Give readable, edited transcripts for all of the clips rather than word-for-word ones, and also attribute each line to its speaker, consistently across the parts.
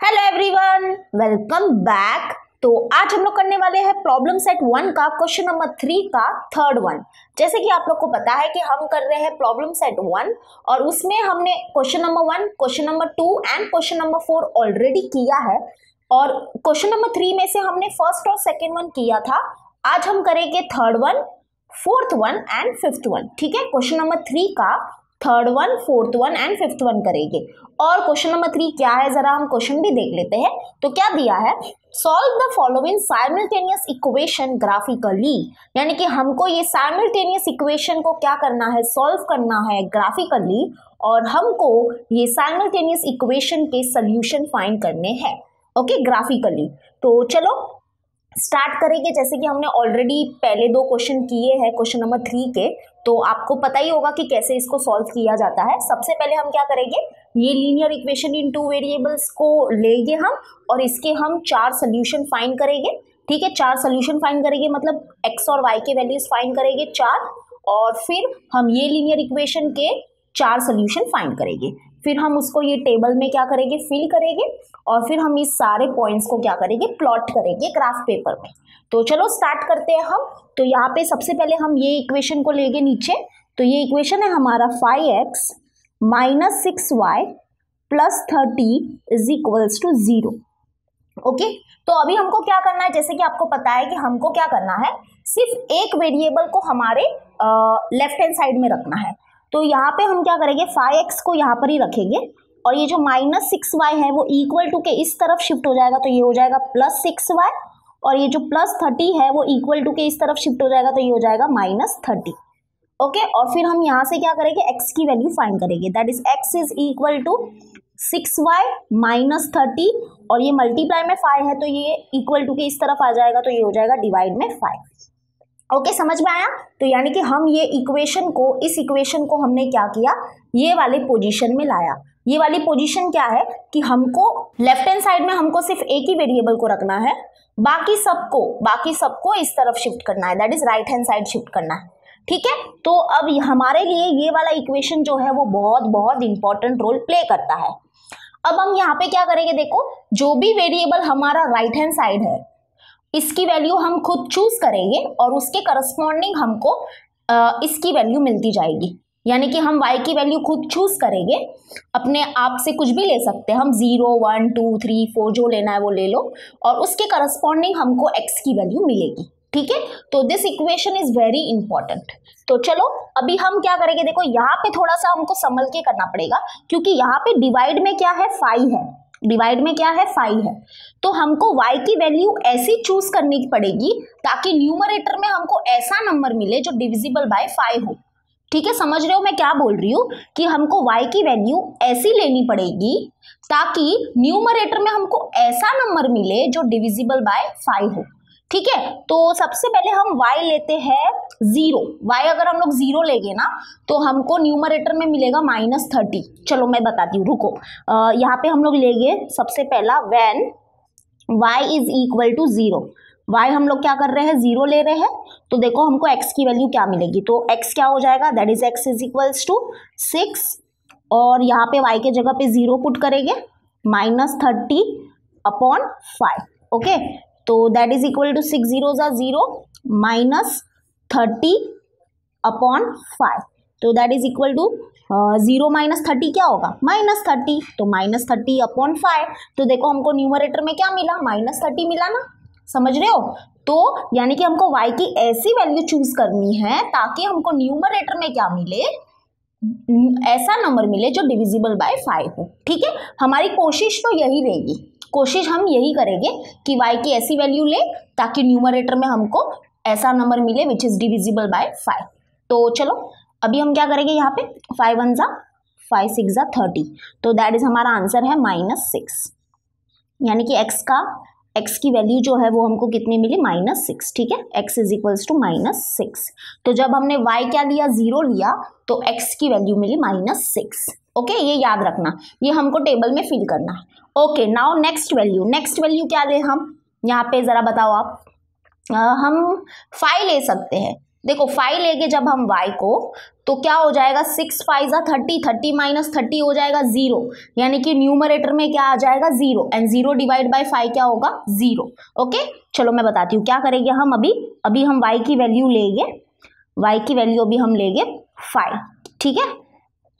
Speaker 1: Hello everyone, welcome back. तो आज हम लोग करने वाले हैं प्रॉब्लम सेट 1 का क्वेश्चन नंबर 3 का थर्ड वन। जैसे कि आप लोग को पता है कि हम कर रहे हैं प्रॉब्लम सेट 1 और उसमें हमने question number 1, question number 2 and question number 4 already किया है और क्वेश्चन नंबर 3 में से हमने फर्स्ट और सेकेंड वन किया था। आज हम करेंगे third one, fourth one and fifth one. ठीक है, क्वेश्चन नंबर 3 का third one, fourth one and fifth one करेंगे। और क्वेश्चन नंबर 3 क्या है, जरा हम क्वेश्चन भी देख लेते हैं। तो क्या दिया है, solve the following simultaneous equation graphically, यानी कि हमको ये साइमल्टेनियस इक्वेशन को क्या करना है, सॉल्व करना है ग्राफिकली और हमको ये साइमल्टेनियस इक्वेशन के सॉल्यूशन फाइंड करने हैं। Okay, graphically. तो चलो स्टार्ट करेंगे। जैसे कि हमने ऑलरेडी पहले 2 क्वेश्चन किए हैं क्वेश्चन नंबर 3 के, तो आपको पता ही होगा कि कैसे इसको सॉल्व किया जाता है। सबसे पहले हम क्या करेंगे, ये लीनियर इक्वेशन इन 2 वेरिएबल्स को लेंगे हम और इसके हम 4 सोल्यूशन फाइंड करेंगे। ठीक है, 4 सोल्यूशन फाइंड करेंगे, मतलब एक्स और वाई के वैल्यूज फाइंड करेंगे 4 और फिर हम ये लीनियर इक्वेशन के 4 सोल्यूशन फाइंड करेंगे। फिर हम उसको ये टेबल में क्या करेंगे, फिल करेंगे और फिर हम इस सारे पॉइंट्स को क्या करेंगे, प्लॉट करेंगे ग्राफ पेपर में। तो चलो स्टार्ट करते हैं हम। तो यहाँ पे सबसे पहले हम ये इक्वेशन को लेंगे नीचे। तो ये इक्वेशन है हमारा 5x - 6y + 30 = 0। ओके, तो अभी हमको क्या करना है, जैसे कि आपको पता है कि हमको क्या करना है, सिर्फ एक वेरिएबल को हमारे लेफ्ट हैंड साइड में रखना है। तो यहाँ पे हम क्या करेंगे, 5x को यहाँ पर ही रखेंगे और ये जो -6y है वो इक्वल टू के इस तरफ शिफ्ट हो जाएगा, तो ये हो जाएगा +6y और ये जो +30 है वो इक्वल टू के इस तरफ शिफ्ट हो जाएगा, तो ये हो जाएगा -30। ओके, और फिर हम यहाँ से क्या करेंगे, x की वैल्यू फाइंड करेंगे। That is x is equal to 6y - 30 और ये मल्टीप्लाई में 5 है तो ये इक्वल टू के इस तरफ आ जाएगा, तो ये हो जाएगा डिवाइड में 5। ओके, समझ में आया। तो यानी कि हम ये इक्वेशन को, इस इक्वेशन को हमने क्या किया, ये वाले पोजीशन में लाया। ये वाली पोजीशन क्या है कि हमको लेफ्ट हैंड साइड में हमको सिर्फ एक ही वेरिएबल को रखना है, बाकी सबको इस तरफ शिफ्ट करना है, that is right hand side shift करना है। ठीक है, तो अब हमारे लिए ये वाला इक्वेशन जो है वो बहुत बहुत इंपॉर्टेंट रोल प्ले करता है। अब हम यहाँ पे क्या करेंगे, देखो जो भी वेरिएबल हमारा राइट हैंड साइड है इसकी वैल्यू हम खुद चूज करेंगे और उसके करस्पॉन्डिंग हमको इसकी वैल्यू मिलती जाएगी। यानी कि हम y की वैल्यू खुद चूज करेंगे, अपने आप से कुछ भी ले सकते हैं हम, 0, 1, 2, 3, 4 जो लेना है वो ले लो और उसके करस्पॉन्डिंग हमको x की वैल्यू मिलेगी। ठीक है, तो this equation is very important. तो चलो अभी हम क्या करेंगे, देखो यहाँ पे थोड़ा सा हमको संभल के करना पड़ेगा क्योंकि यहाँ पे डिवाइड में क्या है, 5 है, डिवाइड में क्या है, 5 है। तो हमको y की वैल्यू ऐसी चूज करनी पड़ेगी ताकि न्यूमरेटर में हमको ऐसा नंबर मिले जो डिविजिबल बाय 5 हो। ठीक है, समझ रहे हो मैं क्या बोल रही हूँ, कि हमको y की वैल्यू ऐसी लेनी पड़ेगी ताकि न्यूमरेटर में हमको ऐसा नंबर मिले जो डिविजिबल बाय 5 हो। ठीक है, तो सबसे पहले हम y लेते हैं 0। y अगर हम लोग 0 लेंगे ना तो हमको न्यूमरेटर में मिलेगा -30। चलो मैं बताती हूँ, रुको। यहाँ पे हम लोग लेंगे सबसे पहला when y is equal to 0। y हम लोग क्या कर रहे हैं, 0 ले रहे हैं, तो देखो हमको x की वैल्यू क्या मिलेगी। तो x क्या हो जाएगा, that is x is equals to 6 और यहाँ पे y के जगह पे 0 पुट करेंगे, -30/5। ओके, तो that is equal to 6 0s are 0 -30/5। तो दैट इज इक्वल टू 0 - 30 क्या होगा, -30, तो -30/5। तो देखो हमको न्यूमरेटर में क्या मिला, -30 मिला ना, समझ रहे हो। तो यानी कि हमको y की ऐसी वैल्यू चूज करनी है ताकि हमको न्यूमरेटर में क्या मिले, ऐसा नंबर मिले जो डिविजिबल बाय 5 हो। ठीक है, हमारी कोशिश तो यही रहेगी, कोशिश हम यही करेंगे कि y की ऐसी वैल्यू ले ताकि न्यूमरेटर में हमको ऐसा नंबर मिले विच इज डिविजिबल बाय 5। तो चलो अभी हम क्या करेंगे, यहाँ पे 5 1 जा 5 6 जा 30, तो दैट इज हमारा आंसर है -6। यानी कि x की वैल्यू जो है वो हमको कितनी मिली, -6। ठीक है, x इज इक्वल्स टू -6। तो जब हमने y क्या लिया, 0 लिया, तो x की वैल्यू मिली -6। ओके, ये याद रखना, ये हमको टेबल में फिल करना है। ओके, नाउ नेक्स्ट वैल्यू क्या ले हम, यहाँ पे जरा बताओ आप। हम 5 ले सकते हैं, देखो 5 लेंगे जब हम y को तो क्या हो जाएगा 6 5 जा 30, 30 माइनस 30 हो जाएगा 0, यानी कि न्यूमरेटर में क्या आ जाएगा 0 एंड 0 डिवाइड बाय 5 क्या होगा 0। ओके चलो मैं बताती हूँ क्या करेंगे हम अभी हम y की वैल्यू लेंगे, y की वैल्यू अभी हम लेंगे 5, ठीक है।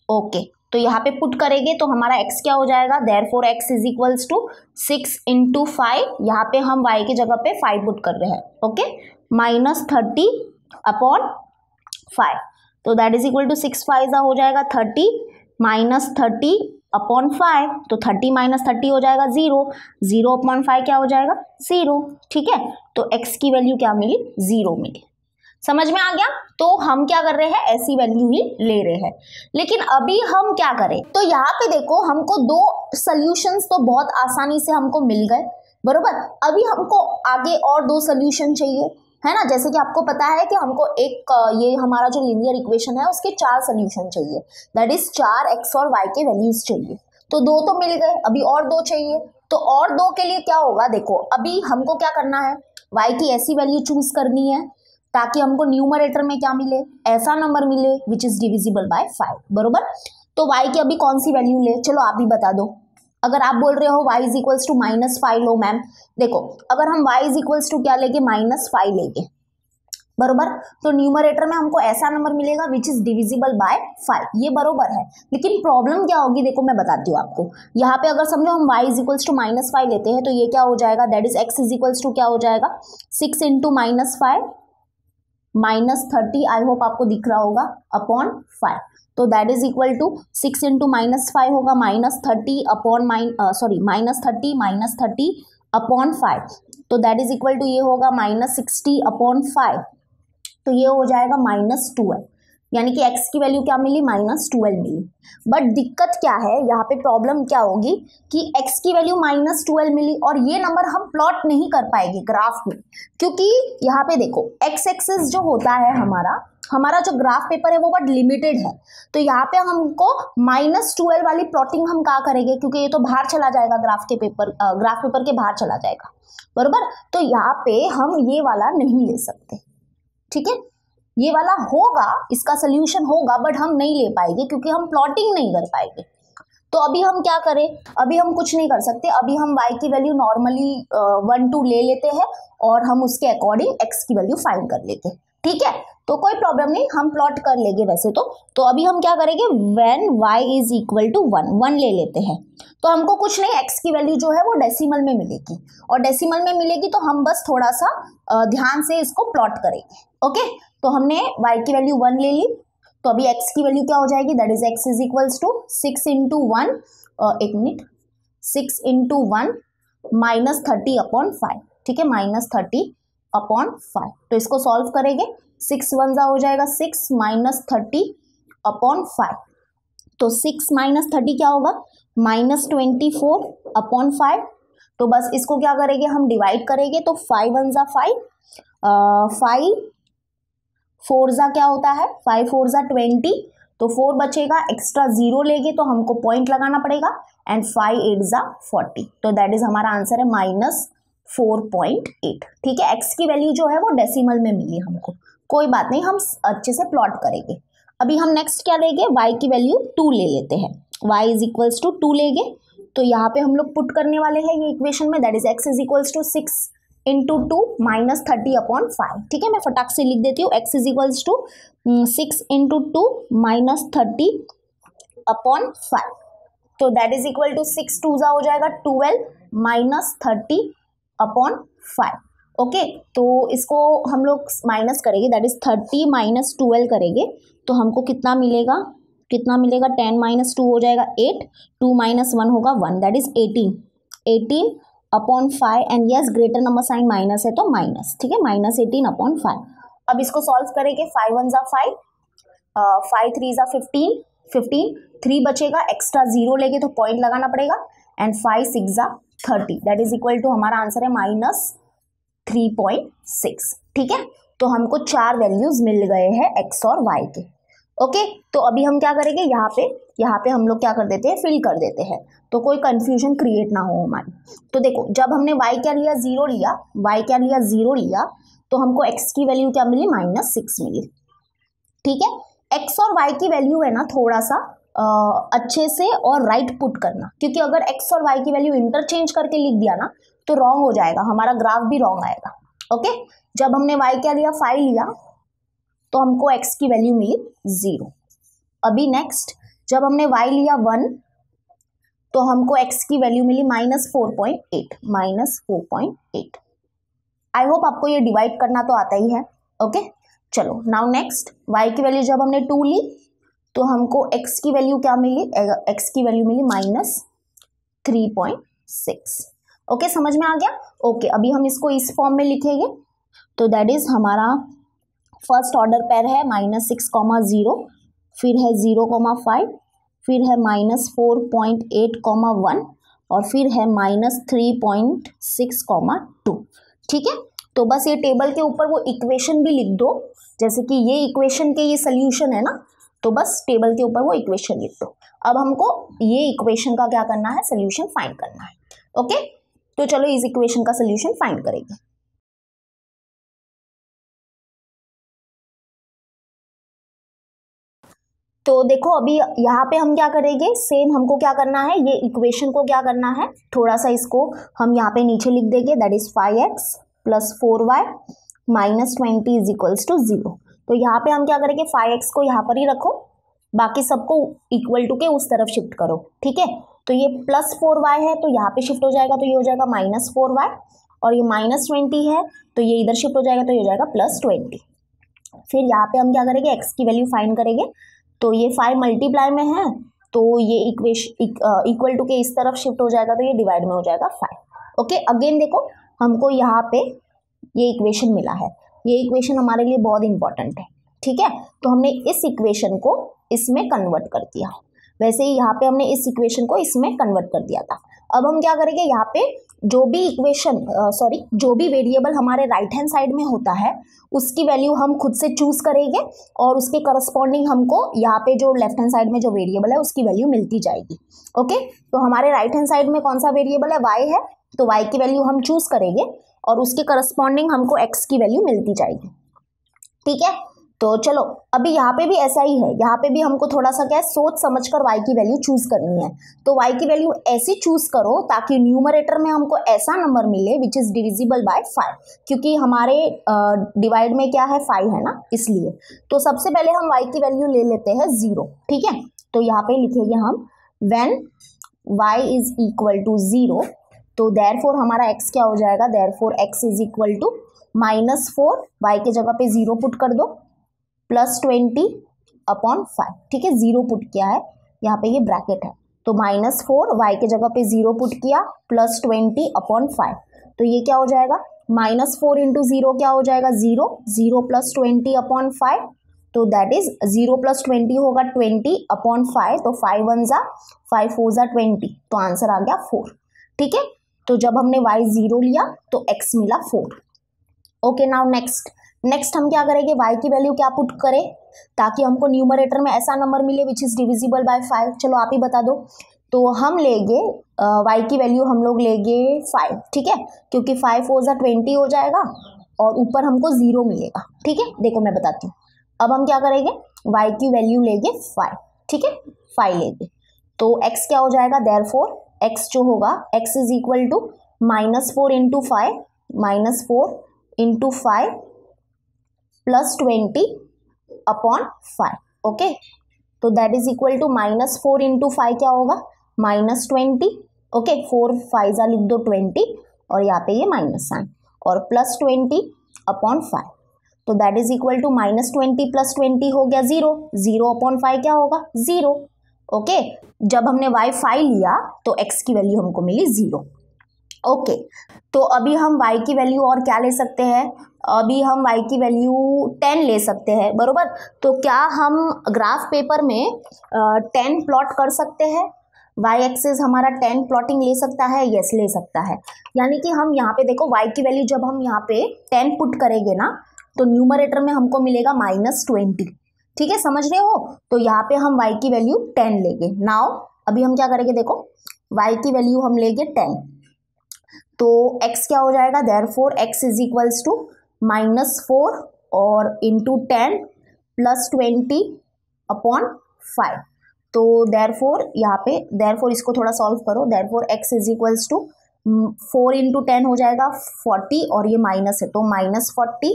Speaker 1: ओके तो यहाँ पे पुट करेंगे तो हमारा x क्या हो जाएगा, therefore x is equals to 6 into 5, यहाँ पे हम y की जगह पे 5 पुट कर रहे हैं। ओके माइनस 30 अपॉन 5, तो दैट इज इक्वल टू 6 5 हो जाएगा 30 माइनस 30 अपॉन 5, तो 30 माइनस 30 हो जाएगा 0, 0 अपॉन 5 क्या हो जाएगा 0, ठीक है। तो x की वैल्यू क्या मिली 0 मिली, समझ में आ गया। तो हम क्या कर रहे हैं ऐसी वैल्यू ही ले रहे हैं। लेकिन अभी हम क्या करें, तो यहाँ पे देखो हमको दो सॉल्यूशंस तो बहुत आसानी से हमको मिल गए, बरोबर। अभी हमको आगे और दो सॉल्यूशन चाहिए, है ना। जैसे कि आपको पता है कि हमको एक ये हमारा जो लीनियर इक्वेशन है उसके 4 सॉल्यूशन चाहिए, दैट इज 4 x और y के वैल्यूज चाहिए। तो 2 तो मिल गए, अभी और 2 चाहिए। तो और 2 के लिए क्या होगा, देखो अभी हमको क्या करना है, y की ऐसी वैल्यू चूज करनी है ताकि हमको न्यूमरेटर में क्या मिले, ऐसा नंबर मिले विच इज डिविजिबल बाय 5, बरोबर। तो y की अभी कौन सी वैल्यू ले, चलो आप ही बता दो। अगर आप बोल रहे हो y इज इक्वल्स टू -5 लो मैम, देखो अगर हम y इज इक्वल्स टू क्या लेंगे -5 लेंगे, बरोबर, तो न्यूमरेटर में हमको ऐसा नंबर मिलेगा विच इज डिविजिबल बाय 5, ये बरोबर है। लेकिन प्रॉब्लम क्या होगी, देखो मैं बताती हूँ आपको। यहाँ पे अगर समझो हम y इज इक्वल्स टू -5 लेते हैं तो ये क्या हो जाएगा, that is x is equals to क्या हो जाएगा 6 इंटू -5 -30, आई होप आपको दिख रहा होगा, अपॉन 5, तो that is equal to 6 into -5 होगा -30 अपॉन -30 अपॉन 5, तो दैट इज इक्वल टू ये होगा -60 अपॉन 5, तो ये हो जाएगा -12, यानी कि x की वैल्यू क्या मिली -12 मिली। बट दिक्कत क्या है यहाँ पे, प्रॉब्लम क्या होगी कि x की वैल्यू -12 मिली और ये नंबर हम प्लॉट नहीं कर पाएंगे ग्राफ में, क्योंकि यहाँ पे देखो x एक्सिस जो होता है हमारा जो ग्राफ पेपर है वो बहुत लिमिटेड है। तो यहाँ पे हमको -12 वाली प्लॉटिंग हम क्या करेंगे, क्योंकि ये तो बाहर चला जाएगा ग्राफ पेपर के बाहर चला जाएगा, बरोबर। तो यहाँ पे हम ये वाला नहीं ले सकते, ठीक है। ये वाला होगा, इसका सोल्यूशन होगा, बट हम नहीं ले पाएंगे क्योंकि हम प्लॉटिंग नहीं कर पाएंगे। तो अभी हम क्या करें, अभी हम कुछ नहीं कर सकते, अभी हम y की वैल्यू नॉर्मली 1 2 ले लेते हैं और हम उसके अकॉर्डिंग x की वैल्यू फाइंड कर लेते हैं, ठीक है। तो कोई प्रॉब्लम नहीं, हम प्लॉट कर लेंगे वैसे तो अभी हम क्या करेंगे, when y is equal to 1 ले लेते हैं, तो हमको कुछ नहीं, x की वैल्यू जो है वो डेसिमल में मिलेगी, और डेसिमल में मिलेगी तो हम बस थोड़ा सा ध्यान से इसको प्लॉट करेंगे। ओके तो हमने y की वैल्यू 1 ले ली, तो अभी x की वैल्यू क्या हो जाएगी, that is x is equals to 6 into 1, 6 into 1 -30 upon 5, ठीक है, -30 अपॉन 5। तो इसको सॉल्व करेंगे, 6 1 हो जाएगा 6 -30 अपॉन 5, तो 6 -30 क्या होगा -24 अपॉन 5। तो बस इसको क्या करेंगे, हम डिवाइड करेंगे, तो 5 1 5, 5 4 क्या होता है, 5 4 20, तो 4 बचेगा, एक्स्ट्रा 0 लेंगे तो हमको पॉइंट लगाना पड़ेगा, एंड 5 8 40, तो दैट इज हमारा आंसर है -4.8, ठीक है। x की वैल्यू जो है वो डेसिमल में मिली हमको, कोई बात नहीं, हम अच्छे से प्लॉट करेंगे। अभी हम नेक्स्ट क्या लेंगे, y की वैल्यू 2 ले लेते हैं, y इज इक्वल्स टू 2 लेंगे, तो यहाँ पे हम लोग पुट करने वाले हैं ये इक्वेशन में, that is x is equals to 6 into 2 -30 upon 5, ठीक है। मैं फटाक से लिख देती हूँ, x is equals to 6 into 2 -30 upon 5, तो दैट इज इक्वल टू 6 2 हो जाएगा 12 -30 अपॉन 5। ओके तो इसको हम लोग माइनस करेंगे, दैट इज 30 - 12 करेंगे, तो हमको कितना मिलेगा 10 - 2 हो जाएगा 8, 2 - 1 होगा 1, that is 18 upon 5, and yes greater number sign minus है तो माइनस, ठीक है, -18 अपॉन 5। अब इसको सॉल्व करेंगे, 5 1 5, 5 3 15, 3 बचेगा, एक्स्ट्रा 0 लेंगे तो पॉइंट लगाना पड़ेगा, and 5 6 30, that is equal to हमारा आंसर है -3.6, ठीक है। तो हमको 4 वैल्यूज मिल गए हैं x और y के। ओके तो अभी हम क्या करेंगे, यहाँ पे हम लोग क्या कर देते हैं, फिल कर देते हैं, तो कोई कंफ्यूजन क्रिएट ना हो हमारी। तो देखो जब हमने y क्या लिया 0 लिया, तो हमको x की वैल्यू क्या मिली, -6 मिली। ठीक है, x और y की वैल्यू है ना थोड़ा सा अच्छे से और राइट पुट करना, क्योंकि अगर x और y की वैल्यू इंटरचेंज करके लिख दिया ना तो रॉन्ग हो जाएगा, हमारा ग्राफ भी रॉन्ग आएगा। ओके, जब हमने y क्या लिया, 5 लिया, तो हमको x की वैल्यू मिली 0। अभी नेक्स्ट, जब हमने y लिया 1 तो हमको x की वैल्यू मिली -4.8, -4.8। आई होप आपको ये डिवाइड करना तो आता ही है। ओके, चलो नाउ नेक्स्ट, y की वैल्यू जब हमने 2 ली तो हमको x की वैल्यू क्या मिली, x की वैल्यू मिली -3.6। ओके, समझ में आ गया। ओके, अभी हम इसको इस फॉर्म में लिखेंगे, तो दैट इज हमारा फर्स्ट ऑर्डर पेयर है -6, फिर है 0,5, फिर है -4.8, 1 और फिर है -3.6, 2। ठीक है, तो बस ये टेबल के ऊपर वो इक्वेशन भी लिख दो, जैसे कि ये इक्वेशन के ये सोल्यूशन है ना, तो बस टेबल के ऊपर वो इक्वेशन लिख दो। अब हमको ये इक्वेशन का क्या करना है, सोल्यूशन फाइंड करना है। ओके, तो चलो इस इक्वेशन का सोल्यूशन फाइंड करेंगे। तो देखो अभी यहाँ पे हम क्या करेंगे, सेम हमको क्या करना है, ये इक्वेशन को क्या करना है, थोड़ा सा इसको हम यहाँ पे नीचे लिख देंगे, दैट इज 5x + 4y -20 = 0। तो यहाँ पे हम क्या करेंगे, 5x को यहाँ पर ही रखो, बाकी सबको इक्वल टू के उस तरफ शिफ्ट करो। ठीक है, तो ये +4y है तो यहाँ पे शिफ्ट हो जाएगा, तो ये हो जाएगा -4y, और ये -20 है तो ये इधर शिफ्ट हो जाएगा, तो ये हो जाएगा +20। फिर यहाँ पे हम क्या करेंगे, x की वैल्यू फाइंड करेंगे, तो ये 5 मल्टीप्लाई में है तो ये इक्वेशन इक्वल टू के इस तरफ शिफ्ट हो जाएगा, तो ये डिवाइड में हो जाएगा 5। ओके, अगेन देखो हमको यहाँ पे ये इक्वेशन मिला है, ये इक्वेशन हमारे लिए बहुत इंपॉर्टेंट है। ठीक है, तो हमने इस इक्वेशन को इसमें कन्वर्ट कर दिया, वैसे ही यहाँ पे हमने इस इक्वेशन को इसमें कन्वर्ट कर दिया था। अब हम क्या करेंगे, यहाँ पे जो भी जो भी वेरिएबल हमारे राइट हैंड साइड में होता है उसकी वैल्यू हम खुद से चूज करेंगे, और उसके करस्पॉन्डिंग हमको यहाँ पे जो लेफ्ट हैंड साइड में जो वेरिएबल है उसकी वैल्यू मिलती जाएगी। ओके, तो हमारे राइट हैंड साइड में कौन सा वेरिएबल है, y है, तो y की वैल्यू हम चूज करेंगे और उसके करस्पॉन्डिंग हमको x की वैल्यू मिलती जाएगी। ठीक है, तो चलो अभी यहाँ पे भी ऐसा ही है, यहाँ पे भी हमको थोड़ा सा क्या है, सोच समझकर y की वैल्यू चूज करनी है। तो y की वैल्यू ऐसी चूज करो ताकि न्यूमरेटर में हमको ऐसा नंबर मिले विच इज डिविजिबल बाय 5, क्योंकि हमारे डिवाइड में क्या है, 5 है ना, इसलिए। तो सबसे पहले हम y की वैल्यू ले लेते हैं 0। ठीक है, तो यहाँ पे लिखेंगे हम when y is equal to 0, तो देयरफॉर हमारा x क्या हो जाएगा, therefore x is equal to -4, y के जगह पे 0 पुट कर दो, +20/5। ठीक है, 0 पुट किया है, यहाँ पे ये ब्रैकेट है, तो -4 y के जगह पे 0 पुट किया, +20/5, तो ये क्या हो जाएगा, -4 × 0 क्या हो जाएगा, 0, 0 + 20/5, तो दैट इज 0 + 20 होगा 20/5, तो 5 1 ज़ा 5 4 ज़ा 20, तो आंसर आ गया 4। ठीक है, तो जब हमने y 0 लिया तो x मिला 4। ओके, नाउ नेक्स्ट हम क्या करेंगे, y की वैल्यू क्या पुट करें ताकि हमको न्यूमरेटर में ऐसा नंबर मिले विच इज डिविजिबल बाय 5। चलो आप ही बता दो। तो हम लेंगे y की वैल्यू हम लोग लेंगे 5। ठीक है, क्योंकि 5 4 ज़ा 20 हो जाएगा और ऊपर हमको 0 मिलेगा। ठीक है, देखो मैं बताती हूँ। अब हम क्या करेंगे, y की वैल्यू लेंगे 5। ठीक है, 5 लेंगे, तो x क्या हो जाएगा, देयरफॉर x जो होगा, x is equal to -4 × 5, -4 × 5 +20/5। Okay, तो दैट इज इक्वल टू -4 × 5 क्या होगा, -20। ओके, 4 5 ज़ा लिख दो 20, और यहाँ पे ये माइनस साइन, और +20/5, तो दैट इज इक्वल टू -20 + 20 हो गया 0, 0/5 क्या होगा, 0। ओके, जब हमने y 5 लिया तो x की वैल्यू हमको मिली 0। ओके, तो अभी हम y की वैल्यू और क्या ले सकते हैं, अभी हम y की वैल्यू 10 ले सकते हैं, बरोबर। तो क्या हम ग्राफ पेपर में 10 प्लॉट कर सकते हैं, y एक्सिस हमारा 10 प्लॉटिंग ले सकता है, यस ले सकता है। यानी कि हम यहाँ पे देखो y की वैल्यू जब हम यहाँ पे 10 पुट करेंगे ना, तो न्यूमरेटर में हमको मिलेगा -20। ठीक है, समझ रहे हो। तो यहाँ पे हम y की वैल्यू 10 लेंगे। नाउ अभी हम क्या करेंगे, देखो y की वैल्यू हम लेंगे 10, तो x क्या हो जाएगा, therefore x is equals to -4 और इंटू 10 प्लस 20 अपॉन 5। तो देयरफॉर यहाँ पे देयरफॉर इसको थोड़ा सॉल्व करो, therefore x is equals to 4 into 10 हो जाएगा 40 और ये माइनस है तो -40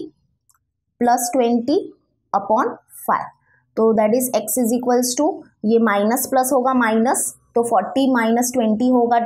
Speaker 1: प्लस 20 अपॉन 5। तो that is x is equals to ये माइनस प्लस होगा माइनस तो 40 माइनस 20 होगा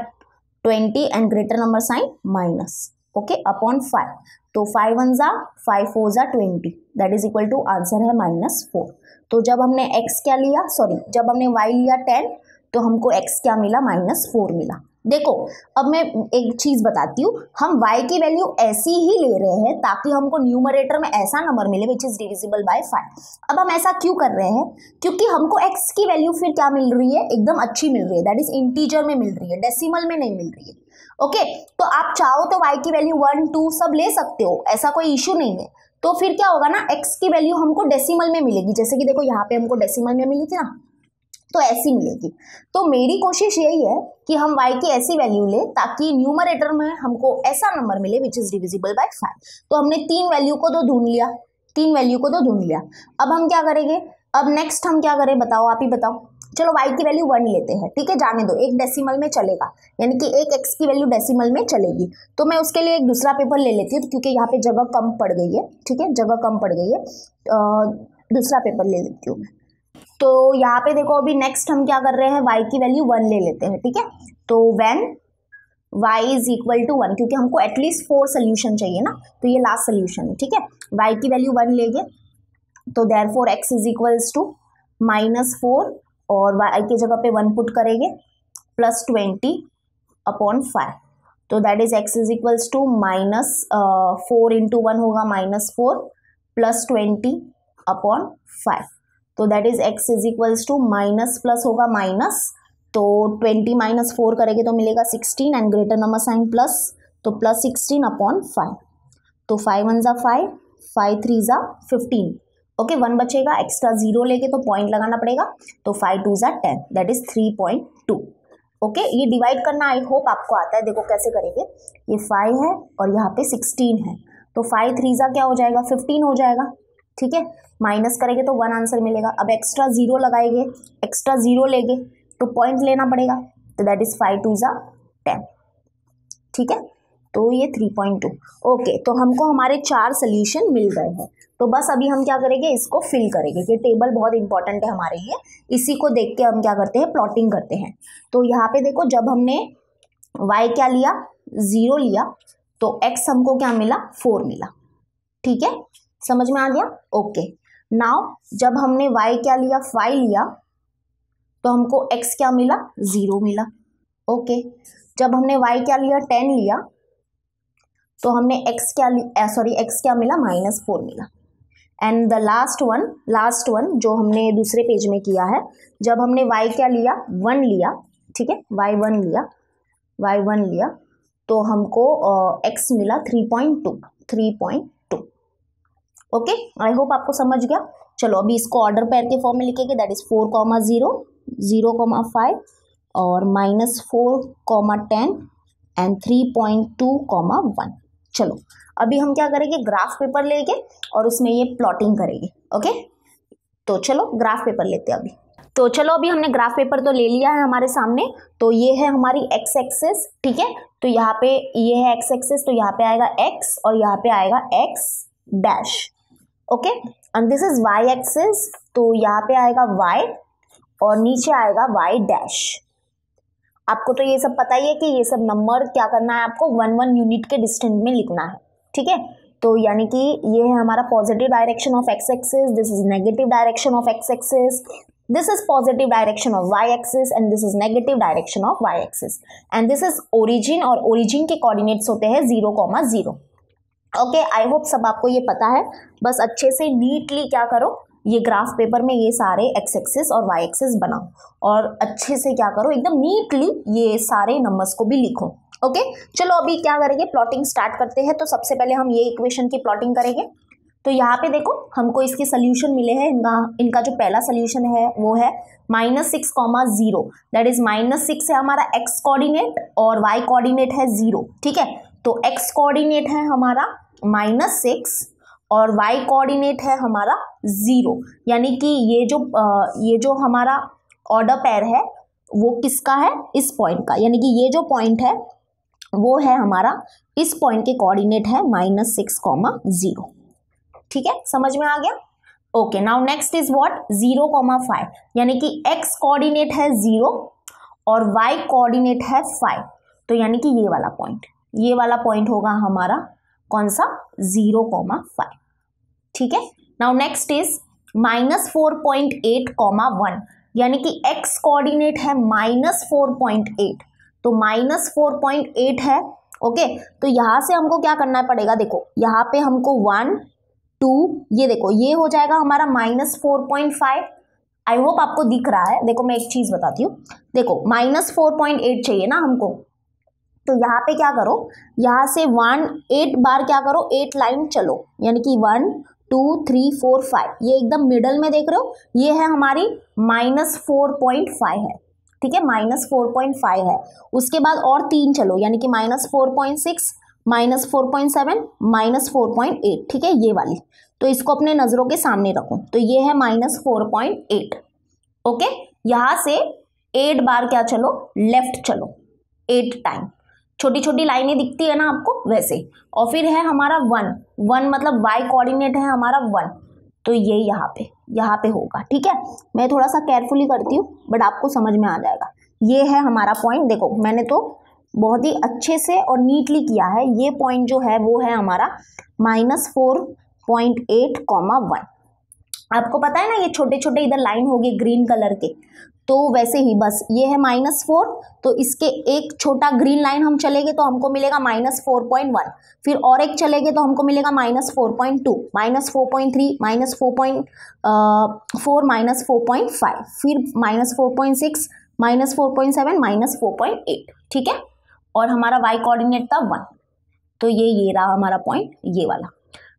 Speaker 1: 20 and greater number sign minus, okay, upon 5। तो 5 1 जा 5 4 जा 20 that is equal to answer है -4। तो जब हमने x क्या लिया, सॉरी जब हमने y लिया 10 तो हमको x क्या मिला, -4 मिला। देखो अब मैं एक चीज बताती हूँ, हम y की वैल्यू ऐसी ही ले रहे हैं ताकि हमको न्यूमरेटर में ऐसा नंबर मिले विच इज डिविजिबल बाय 5। अब हम ऐसा क्यों कर रहे हैं, क्योंकि हमको x की वैल्यू फिर क्या मिल रही है, एकदम अच्छी मिल रही है, दैट इज इंटीजर में मिल रही है, डेसिमल में नहीं मिल रही है। ओके तो आप चाहो तो y की वैल्यू 1 2 सब ले सकते हो, ऐसा कोई इश्यू नहीं है। तो फिर क्या होगा ना, x की वैल्यू हमको डेसिमल में मिलेगी, जैसे कि देखो यहाँ पे हमको डेसिमल में मिली थी ना, तो ऐसी मिलेगी। तो मेरी कोशिश यही है कि हम y की ऐसी वैल्यू ले ताकि न्यूमरेटर में हमको ऐसा नंबर मिले विच इज डिविजिबल बाय 5। तो हमने 3 वैल्यू को तो ढूंढ लिया, 3 वैल्यू को तो ढूंढ लिया। अब हम क्या करेंगे, अब नेक्स्ट हम क्या करें बताओ, आप ही बताओ। चलो y की वैल्यू 1 लेते हैं, ठीक है, जाने दो, एक डेसिमल में चलेगा, यानी कि एक x की वैल्यू डेसिमल में चलेगी। तो मैं उसके लिए एक दूसरा पेपर ले लेती हूँ क्योंकि यहाँ पे जगह कम पड़ गई है, ठीक है, जगह कम पड़ गई है, दूसरा पेपर ले लेती हूँ। तो यहाँ पे देखो अभी नेक्स्ट हम क्या कर रहे हैं, y की वैल्यू 1 ले लेते हैं, ठीक है। तो when y is equal to 1, क्योंकि हमको एटलीस्ट 4 सोल्यूशन चाहिए ना, तो ये लास्ट सोल्यूशन है, ठीक है। y की वैल्यू 1 लेंगे तो therefore x is equals to -4 और y की जगह पे 1 पुट करेंगे प्लस 20 अपॉन 5। तो that is x is equals to -4 into 1 होगा -4 प्लस 20 अपॉन 5। तो that is x is equals to minus plus होगा माइनस, तो 20 माइनस 4 करेंगे तो मिलेगा 16 and greater number sign plus, तो प्लस 16 अपॉन 5। तो 5 1 जा 5 5 3 जा 15, ओके 1 बचेगा, एक्स्ट्रा 0 लेके तो पॉइंट लगाना पड़ेगा, तो 5 2 जा 10 दैट इज 3.2। ओके ये डिवाइड करना आई होप आपको आता है। देखो कैसे करेंगे, ये 5 है और यहाँ पे 16 है, तो 5 3 जा क्या हो जाएगा 15 हो जाएगा, ठीक है, माइनस करेंगे तो 1 आंसर मिलेगा। अब एक्स्ट्रा 0 लगाएंगे, एक्स्ट्रा 0 लेंगे तो पॉइंट लेना पड़ेगा, तो दैट इज 5 2 जा 10, ठीक है, तो ये 3.2। ओके तो हमको हमारे 4 सोल्यूशन मिल गए हैं। तो बस अभी हम क्या करेंगे, इसको फिल करेंगे, ये टेबल बहुत इंपॉर्टेंट है हमारे लिए, इसी को देख के हम क्या करते हैं, प्लॉटिंग करते हैं। तो यहाँ पे देखो जब हमने y क्या लिया 0 लिया तो x हमको क्या मिला 4 मिला, ठीक है, समझ में आ गया। ओके नाउ जब हमने y क्या लिया 5 लिया तो हमको x क्या मिला 0 मिला। ओके जब हमने y क्या लिया 10 लिया तो हमने x क्या मिला -4 मिला। एंड द लास्ट वन जो हमने दूसरे पेज में किया है, जब हमने y क्या लिया 1 लिया, ठीक है, y 1 लिया तो हमको x मिला 3.2। ओके आई होप आपको समझ गया। चलो अभी इसको ऑर्डर पेयर के फॉर्म में लिखेंगे, दैट इज 4, 0, 0, 5 और -4, 10 एंड 3.2, 1। चलो अभी हम क्या करेंगे, ग्राफ पेपर लेंगे और उसमें ये प्लॉटिंग करेंगे। ओके तो चलो ग्राफ पेपर लेते हैं अभी। तो चलो अभी हमने ग्राफ पेपर तो ले लिया है हमारे सामने, तो ये है हमारी x एक्सिस, ठीक है, तो यहाँ पे ये है x एक्सिस, तो यहाँ पे आएगा x और यहाँ पे आएगा x dash, okay, and this is y axis, तो यहाँ पे आएगा y और नीचे आएगा y डैश। आपको तो ये सब पता ही है कि ये सब नंबर क्या करना है, आपको 1 यूनिट के डिस्टेंस में लिखना है, ठीक है। तो यानी कि ये है हमारा positive direction of x axis, this is negative direction of x axis, this is positive direction of y axis and this is negative direction of y axis, and this is origin, और origin के coordinates होते हैं 0, 0। Okay I hope सब आपको ये पता है। बस अच्छे से नीटली क्या करो, ये ग्राफ पेपर में ये सारे x एक्सिस और y एक्सिस बनाओ और अच्छे से क्या करो, एकदम नीटली ये सारे नंबर्स को भी लिखो। ओके चलो अभी क्या करेंगे, प्लॉटिंग स्टार्ट करते हैं। तो सबसे पहले हम ये इक्वेशन की प्लॉटिंग करेंगे। तो यहाँ पे देखो हमको इसके सोल्यूशन मिले हैं, इनका जो पहला सोल्यूशन है वो है -6, 0, दैट इज -6 है हमारा x कोऑर्डिनेट और y कोऑर्डिनेट है 0, ठीक है। तो x कोऑर्डिनेट है हमारा -6 और y कोऑर्डिनेट है हमारा 0, यानी कि ये जो हमारा ऑर्डर पेयर है वो किसका है, इस पॉइंट का, यानी कि ये जो पॉइंट है वो है हमारा इस पॉइंट के कोऑर्डिनेट है -6,0। ठीक है, समझ में आ गया। Okay, now next is what 0,5, यानी कि x कोऑर्डिनेट है 0 और y कोऑर्डिनेट है 5, तो यानी कि ये वाला पॉइंट होगा हमारा कौन सा 0,5। ठीक है, नाउ नेक्स्ट इज -4.8,1, यानी कि x कोऑर्डिनेट है -4.8, तो -4.8 है। ओके, तो यहां से हमको क्या करना पड़ेगा, देखो यहाँ पे हमको 1 2, ये देखो ये हो जाएगा हमारा -4.5। आई होप आपको दिख रहा है। देखो मैं एक चीज बताती हूँ, देखो -4.8 चाहिए ना हमको, तो यहाँ पे क्या करो, यहाँ से 8 बार क्या करो, 8 लाइन चलो, यानी कि 1 2 3 4 5, ये एकदम मिडल में देख रहे हो, ये है हमारी -4.5 है। ठीक है, -4.5 है। उसके बाद और 3 चलो, यानी कि -4.6 -4.7 -4.8। ठीक है, ये वाली, तो इसको अपने नजरों के सामने रखो, तो ये है -4.8। ओके, यहां से 8 बार क्या चलो, लेफ्ट चलो 8 टाइम, छोटी छोटी लाइनें दिखती है ना आपको वैसे, और फिर है हमारा 1 मतलब y कोऑर्डिनेट है हमारा 1, तो ये यहाँ पे होगा। ठीक है, मैं थोड़ा सा केयरफुली करती हूँ बट आपको समझ में आ जाएगा। ये है हमारा पॉइंट, देखो मैंने तो बहुत ही अच्छे से और नीटली किया है। ये पॉइंट जो है वो है हमारा -4.8,1। आपको पता है ना, ये छोटे छोटे इधर लाइन होगी ग्रीन कलर के, तो वैसे ही बस ये है -4, तो इसके एक छोटा ग्रीन लाइन हम चलेंगे तो हमको मिलेगा -4.1, फिर और एक चलेंगे तो हमको मिलेगा -4.2 -4.3 -4.4 -4.5, फिर -4.6 -4.7 -4.8। ठीक है, और हमारा y कोऑर्डिनेट था 1, तो ये रहा हमारा पॉइंट, ये वाला।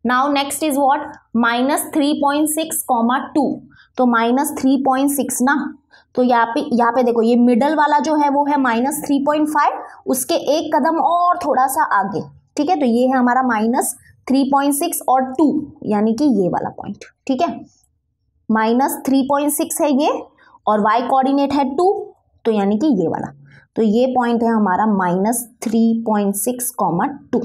Speaker 1: नाउ नेक्स्ट इज व्हाट -3.6,2, तो -3.6 ना, तो यहाँ पे देखो ये मिडल वाला जो है वो है -3.5, उसके एक कदम और थोड़ा सा आगे। ठीक है, तो ये है हमारा -3.6 और 2, यानी कि ये वाला पॉइंट। ठीक है, -3.6 है ये और y कोऑर्डिनेट है 2, तो यानी कि ये वाला, तो ये पॉइंट है हमारा -3.6,2।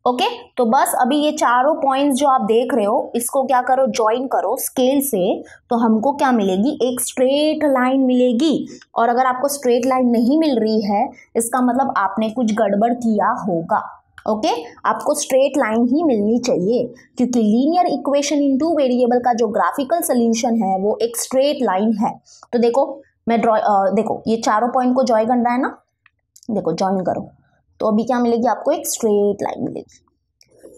Speaker 1: ओके, तो बस अभी ये चारों पॉइंट्स जो आप देख रहे हो इसको क्या करो, ज्वाइन करो स्केल से, तो हमको क्या मिलेगी, एक स्ट्रेट लाइन मिलेगी। और अगर आपको स्ट्रेट लाइन नहीं मिल रही है इसका मतलब आपने कुछ गड़बड़ किया होगा। ओके, आपको स्ट्रेट लाइन ही मिलनी चाहिए, क्योंकि लीनियर इक्वेशन इन 2 वेरिएबल का जो ग्राफिकल सोल्यूशन है वो एक स्ट्रेट लाइन है। तो देखो मैं देखो ये चारों पॉइंट को ज्वाइन करना है ना, देखो ज्वाइन करो, तो अभी क्या मिलेगी आपको, एक स्ट्रेट लाइन मिलेगी।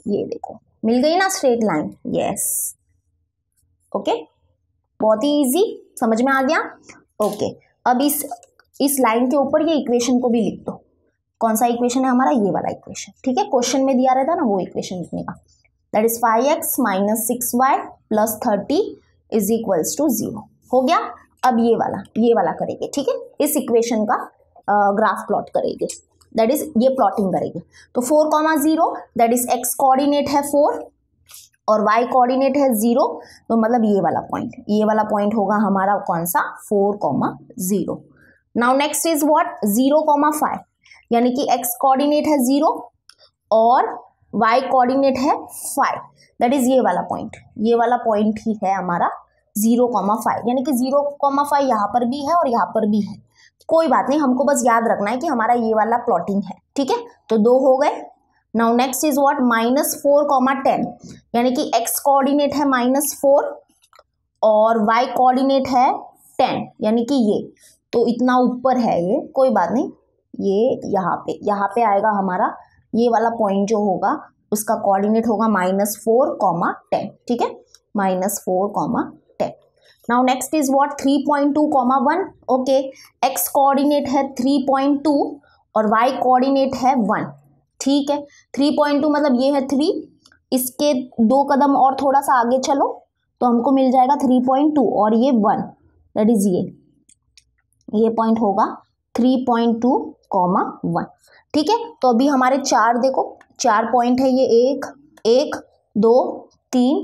Speaker 1: ये देखो मिल गई ना स्ट्रेट लाइन, यस। ओके, बहुत ही इजी, समझ में आ गया। ओके, अब इस लाइन के ऊपर ये इक्वेशन को भी लिख दो। कौन सा इक्वेशन है हमारा, ये वाला इक्वेशन। ठीक है, क्वेश्चन में दिया रहता ना वो इक्वेशन लिखने का, दैट इज 5x - 6y + 30 = 0। हो गया। अब ये वाला करेंगे। ठीक है, इस इक्वेशन का ग्राफ प्लॉट करेंगे, दैट इज ये प्लॉटिंग करेंगे। तो 4,0 दैट इज x कोऑर्डिनेट है 4 और y कोऑर्डिनेट है 0, तो मतलब ये वाला पॉइंट होगा हमारा कौन सा, 4,0। नाउ नेक्स्ट इज व्हाट 0,5, यानी कि x कोऑर्डिनेट है 0 और y कोऑर्डिनेट है 5, दैट इज ये वाला पॉइंट ही है हमारा 0,5, यानी कि 0,5 यहाँ पर भी है और यहाँ पर भी है। कोई बात नहीं, हमको बस याद रखना है कि हमारा ये वाला प्लॉटिंग है। ठीक है, तो 2 हो गए। नाउ नेक्स्ट इज व्हाट -4,10, यानी कि x कोऑर्डिनेट है -4 और y कोऑर्डिनेट है 10, यानी कि ये तो इतना ऊपर है ये, कोई बात नहीं, ये यहाँ पे आएगा हमारा ये वाला पॉइंट जो होगा उसका कोऑर्डिनेट होगा -4,10। ठीक है, -4,10। Now next is what 3.2,1, okay, x coordinate है 3.2 और y कोऑर्डिनेट है 1। ठीक है, 3.2 मतलब ये है 3, इसके 2 कदम और थोड़ा सा आगे चलो तो हमको मिल जाएगा 3.2 और ये 1, दैट इज ये पॉइंट होगा 3.2,1। ठीक है, तो अभी हमारे 4 देखो 4 पॉइंट है, ये 1 1 2 3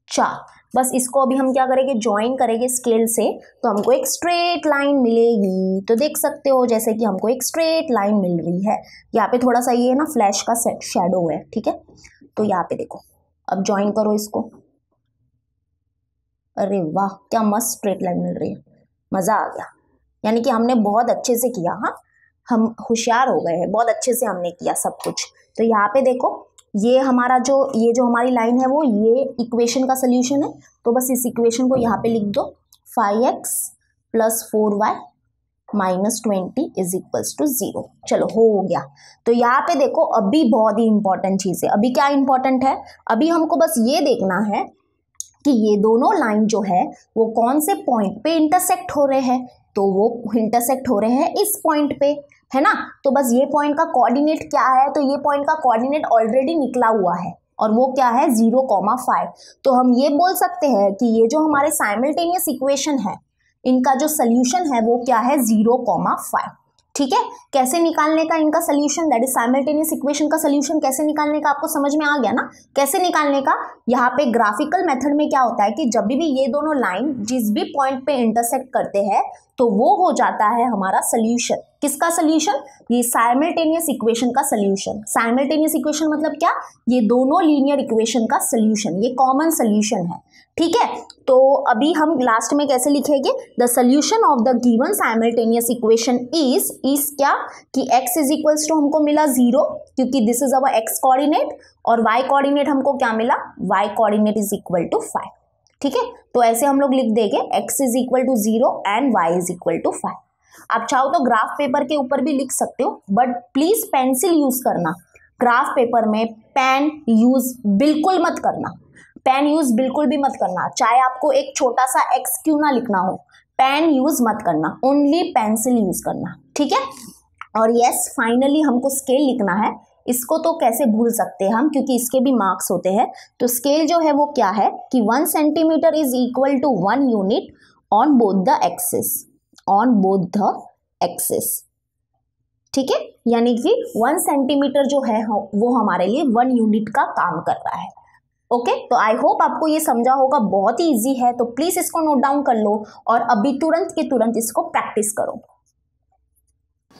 Speaker 1: 4। बस इसको अभी हम क्या करेंगे, ज्वाइन करेंगे स्केल से, तो हमको एक स्ट्रेट लाइन मिलेगी। तो देख सकते हो जैसे कि हमको एक स्ट्रेट लाइन मिल रही है। यहाँ पे थोड़ा सा ये ना फ्लैश का शेडो है, ठीक है। तो यहाँ पे देखो, अब ज्वाइन करो इसको। अरे वाह, क्या मस्त स्ट्रेट लाइन मिल रही है, मज़ा आ गया। यानी कि हमने बहुत अच्छे से किया। हाँ, हम होशियार हो गए हैं, बहुत अच्छे से हमने किया सब कुछ। तो यहाँ पे देखो, ये हमारा ये जो हमारी लाइन है वो ये इक्वेशन का सोल्यूशन है। तो बस इस इक्वेशन को यहाँ पे लिख दो, 5x + 4y - 20 = 0। चलो हो गया। तो यहाँ पे देखो, अभी बहुत ही इंपॉर्टेंट चीज़ है। अभी क्या इंपॉर्टेंट है, अभी हमको बस ये देखना है कि ये दोनों लाइन जो है वो कौन से पॉइंट पे इंटरसेक्ट हो रहे हैं। तो वो इंटरसेक्ट हो रहे हैं इस पॉइंट पे, है ना। तो बस ये पॉइंट का कोऑर्डिनेट क्या है, तो ये पॉइंट का कोऑर्डिनेट ऑलरेडी निकला हुआ है और वो क्या है 0,5। तो हम ये बोल सकते हैं कि ये जो हमारे साइमल्टेनियस इक्वेशन है, इनका जो सोल्यूशन है वो क्या है 0,5। ठीक है। कैसे निकालने का इनका solution, that is simultaneous equation का सोल्यूशन कैसे निकालने का आपको समझ में आ गया ना। कैसे निकालने का, यहाँ पे ग्राफिकल मेथड में क्या होता है कि जब भी ये दोनों लाइन जिस भी पॉइंट पे इंटरसेक्ट करते हैं तो वो हो जाता है हमारा सोल्यूशन। किसका सोल्यूशन, ये साइमल्टेनियस इक्वेशन का सोल्यूशन। साइमल्टेनियस इक्वेशन मतलब क्या, ये दोनों लीनियर इक्वेशन का सोल्यूशन, ये कॉमन सोल्यूशन है। ठीक है। तो अभी हम लास्ट में कैसे लिखेंगे, the solution of the given simultaneous equation is क्या कि x = हमको मिला 0 क्योंकि this is our x coordinate, और y कोऑर्डिनेट हमको क्या मिला, y कोऑर्डिनेट = 5। ठीक है। तो ऐसे हम लोग लिख देंगे x = 0 एंड y = 5। आप चाहो तो ग्राफ पेपर के ऊपर भी लिख सकते हो, बट प्लीज पेंसिल यूज करना। ग्राफ पेपर में पेन यूज बिल्कुल मत करना, पेन यूज बिल्कुल भी मत करना। चाहे आपको एक छोटा सा x क्यों ना लिखना हो, पेन यूज मत करना, ओनली पेंसिल यूज करना। ठीक है। और यस, फाइनली हमको स्केल लिखना है। इसको तो कैसे भूल सकते हैं हम, क्योंकि इसके भी मार्क्स होते हैं। तो स्केल जो है वो क्या है कि 1 centimetre is equal to 1 unit on both the axis, on both the axis. ठीक है। यानी कि 1 सेंटीमीटर जो है वो हमारे लिए 1 यूनिट का काम कर रहा है। ओके। तो आई होप आपको ये समझा होगा, बहुत ही इजी है। तो प्लीज इसको नोट डाउन कर लो और अभी तुरंत के तुरंत इसको प्रैक्टिस करो।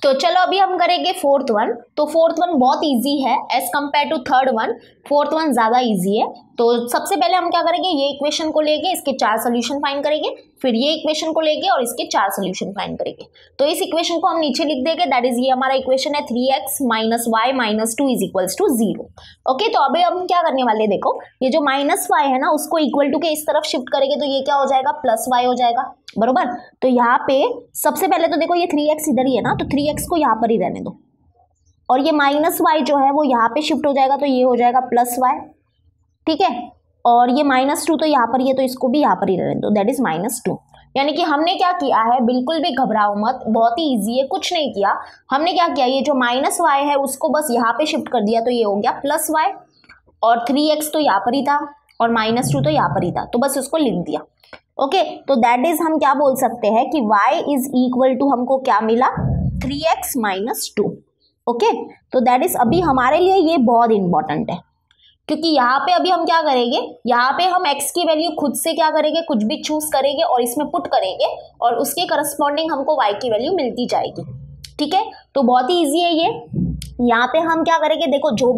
Speaker 1: तो चलो अभी हम करेंगे 4th वन। तो 4th वन बहुत इजी है as compare to 3rd one. 4th one ज़्यादा इजी है। तो सबसे पहले हम क्या करेंगे, ये इक्वेशन को लेके इसके 4 सोल्यूशन फाइंड करेंगे, फिर ये इक्वेशन को लेके और इसके 4 सोल्यूशन फाइंड करेंगे। तो इस इक्वेशन को हम नीचे लिख देंगे, दैट इज ये हमारा इक्वेशन है 3x - y - 2 = 0। ओके। तो अभी हम क्या करने वाले, देखो ये जो -y है ना उसको इक्वल टू के इस तरफ शिफ्ट करेंगे तो ये क्या हो जाएगा, +y हो जाएगा, बरोबर। तो यहाँ पे सबसे पहले तो देखो ये 3x इधर ही है ना, तो 3x को यहाँ पर ही रहने दो, और ये -y जो है वो यहाँ पे शिफ्ट हो जाएगा तो ये हो जाएगा +y। ठीक है। और ये -2 तो यहाँ पर ही है तो इसको भी यहाँ पर ही रहने दो, दैट इज -2। यानी कि हमने क्या किया है, बिल्कुल भी घबराओ मत, बहुत ही इजी है, कुछ नहीं किया। हमने क्या किया, ये जो -y है उसको बस यहाँ पे शिफ्ट कर दिया तो ये हो गया +y, और 3x तो यहाँ पर ही था और -2 तो यहाँ पर ही था, तो बस उसको लिख दिया। ओके। तो दैट इज हम क्या बोल सकते हैं कि y = हमको क्या मिला, 3x - 2। ओके। तो दैट इज अभी हमारे लिए ये बहुत इंपॉर्टेंट है, क्योंकि यहाँ पे अभी हम क्या करेंगे, यहाँ पे हम x की वैल्यू खुद से क्या करेंगे, कुछ भी चूज करेंगे और इसमें पुट करेंगे और उसके करस्पॉन्डिंग हमको y की वैल्यू मिलती जाएगी। ठीक है। तो बहुत ही ईजी है ये। यहाँ पे हम क्या करेंगे, देखो जो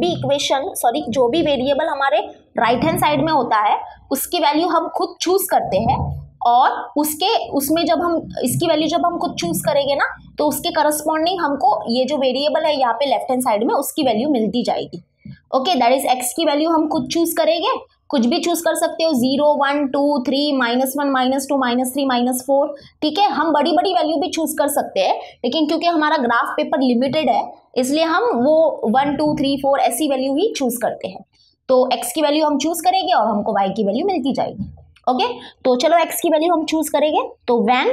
Speaker 1: भी वेरिएबल हमारे राइट हैंड साइड में होता है उसकी वैल्यू हम खुद चूज करते हैं, और उसमें जब हम इसकी वैल्यू जब हम खुद चूज करेंगे ना तो उसके करस्पॉन्डिंग हमको ये जो वेरिएबल है यहाँ पे लेफ्ट हैंड साइड में उसकी वैल्यू मिलती जाएगी। ओके। दैट इज x की वैल्यू हम खुद चूज करेंगे, कुछ भी चूज कर सकते हो, 0 1 2 3 -1 -2 -3 -4। ठीक है। हम बड़ी बड़ी वैल्यू भी चूज कर सकते हैं, लेकिन क्योंकि हमारा ग्राफ पेपर लिमिटेड है इसलिए हम वो 1 2 3 4 ऐसी वैल्यू ही चूज करते हैं। तो x की वैल्यू हम चूज करेंगे और हमको y की वैल्यू मिलती जाएगी। ओके। तो चलो x की वैल्यू हम चूज करेंगे, तो व्हेन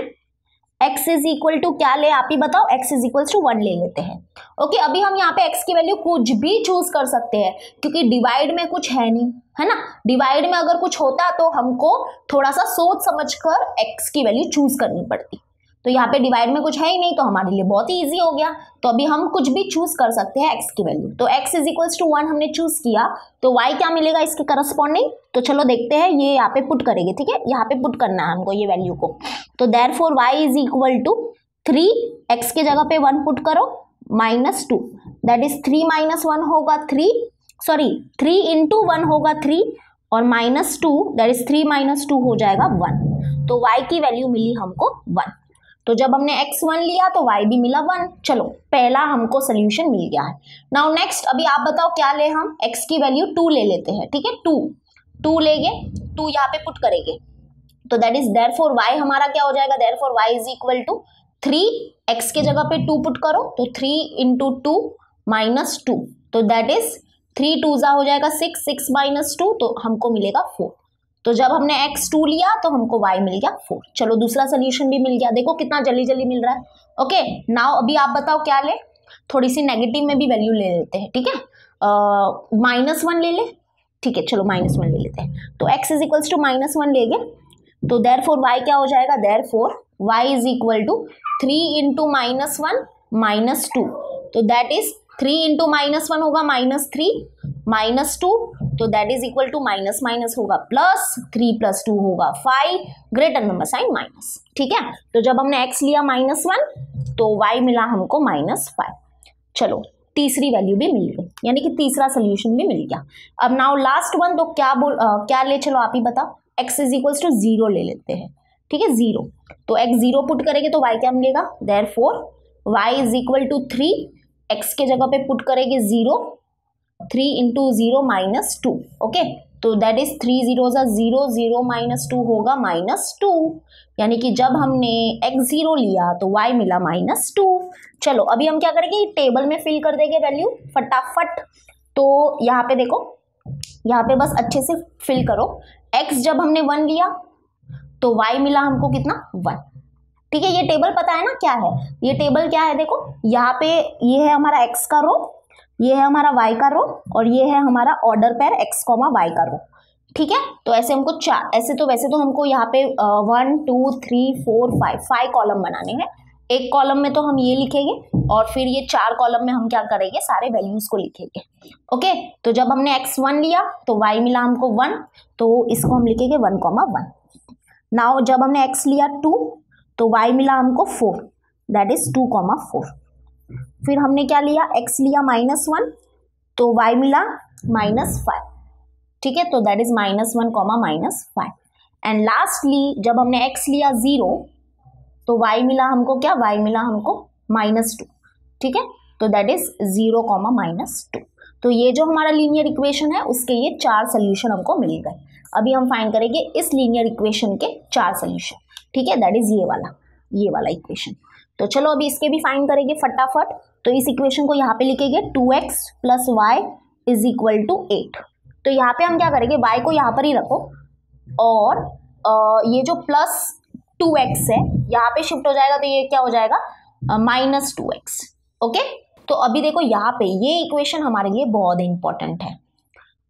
Speaker 1: x = क्या ले, आप ही बताओ, x = 1 ले लेते हैं। ओके। अभी हम यहाँ पे x की वैल्यू कुछ भी चूज कर सकते हैं, क्योंकि डिवाइड में कुछ है नहीं, है ना। डिवाइड में अगर कुछ होता तो हमको थोड़ा सा सोच समझ कर x की वैल्यू चूज करनी पड़ती। तो यहाँ पे डिवाइड में कुछ है ही नहीं, तो हमारे लिए बहुत ही ईजी हो गया। तो अभी हम कुछ भी चूज कर सकते हैं x की वैल्यू। तो x इज इक्वल्स टू 1 हमने चूज किया, तो y क्या मिलेगा इसके करस्पॉन्डिंग, तो चलो देखते हैं। ये यहाँ पे पुट करेंगे, ठीक है, यहाँ पे पुट करना है हमको ये वैल्यू को। तो therefore y is equal to 3, x के जगह पे 1 पुट करो, -2, दैट इज 3 - 1 होगा 3, सॉरी 3 × 1 होगा 3, और -2 दैट इज 3 - 2 हो जाएगा 1। तो y की वैल्यू मिली हमको 1। तो जब हमने x1 लिया तो y भी मिला 1। चलो पहला हमको सोल्यूशन मिल गया है। नाउ नेक्स्ट, अभी आप बताओ क्या ले, हम x की वैल्यू 2 ले लेते हैं, ठीक है, 2 लेंगे, 2 यहाँ पे पुट करेंगे, तो दैट इज देयरफॉर y हमारा क्या हो जाएगा, therefore y is equal to 3, x के जगह पे 2 पुट करो, तो 3 × 2 -2, तो दैट इज 3 × 2 हो जाएगा 6, 6 - 2, तो हमको मिलेगा 4। तो जब हमने x2 लिया तो हमको y मिल गया 4। चलो दूसरा सोल्यूशन भी मिल गया, देखो कितना जल्दी जल्दी मिल रहा है। ओके, नाउ अभी आप बताओ क्या ले, थोड़ी सी नेगेटिव में भी वैल्यू ले लेते हैं, ठीक है, -1 ले ले, ठीक है, चलो -1 ले लेते हैं। तो x इज इक्वल्स टू -1 लेंगे, तो देयरफॉर y क्या हो जाएगा, therefore y is equal to 3 × -1 -2, तो दैट इज 3 × -1 होगा -3 -2, तो that is equal to minus होगा प्लस, 3 + 2 होगा 5, ग्रेटर नंबर साइन माइनस, ठीक है। तो जब हमने x लिया -1 तो y मिला हमको -5। चलो तीसरी वैल्यू भी मिल गई, यानी कि तीसरा सोल्यूशन भी मिल गया। अब नाउ लास्ट वन, तो क्या ले, चलो आप ही बताओ, x इज इक्वल्स टू 0 ले लेते हैं, ठीक है, 0। तो x 0 पुट करेंगे तो y क्या मिलेगा, therefore y is equal to 3, x के जगह पे पुट करेंगे 0, 3 × 0 -2, ओके, तो दैट इज 3 0 0, 0 -2 होगा -2, यानी कि जब हमने x0 लिया तो y मिला -2। चलो अभी हम क्या करेंगे, टेबल में फिल कर देंगे वैल्यू फटाफट। तो यहाँ पे देखो, यहाँ पे बस अच्छे से फिल करो, x जब हमने 1 लिया तो y मिला हमको कितना, 1, ठीक है। ये टेबल पता है ना क्या है, ये टेबल क्या है, देखो यहाँ पे ये है हमारा x का रो, ये है हमारा y का रो, और ये है हमारा ऑर्डर पेयर x, y का रो, ठीक है। तो ऐसे हमको ऐसे तो वैसे तो हमको यहाँ पे 1 2 3 4 5 कॉलम बनाने हैं। एक कॉलम में तो हम ये लिखेंगे, और फिर ये 4 कॉलम में हम क्या करेंगे, सारे वैल्यूज को लिखेंगे, ओके। तो जब हमने x1 लिया तो y मिला हमको 1, तो इसको हम लिखेंगे 1, 1। नाउ जब हमने x लिया 2 तो y मिला हमको 4, दैट इज 2, 4। फिर हमने क्या लिया, x लिया -1 तो y मिला -5, ठीक है, तो दैट इज -1, -5। एंड लास्टली जब हमने x लिया 0 तो y मिला हमको क्या, y मिला हमको -2, ठीक है, तो दैट इज 0, -2। तो ये जो हमारा लीनियर इक्वेशन है उसके ये 4 सोल्यूशन हमको मिल गए। अभी हम फाइंड करेंगे इस लीनियर इक्वेशन के 4 सोल्यूशन, ठीक है, दैट इज ये वाला इक्वेशन। तो चलो अभी इसके भी फाइंड करेंगे फटाफट। तो इस इक्वेशन को यहाँ पे लिखेंगे 2x + y is equal to 8। तो यहाँ पे हम क्या करेंगे, y को यहाँ पर ही रखो, और ये जो +2x है यहाँ पे शिफ्ट हो जाएगा, तो ये क्या हो जाएगा, -2x, ओके। तो अभी देखो यहाँ पे ये इक्वेशन हमारे लिए बहुत इंपॉर्टेंट है।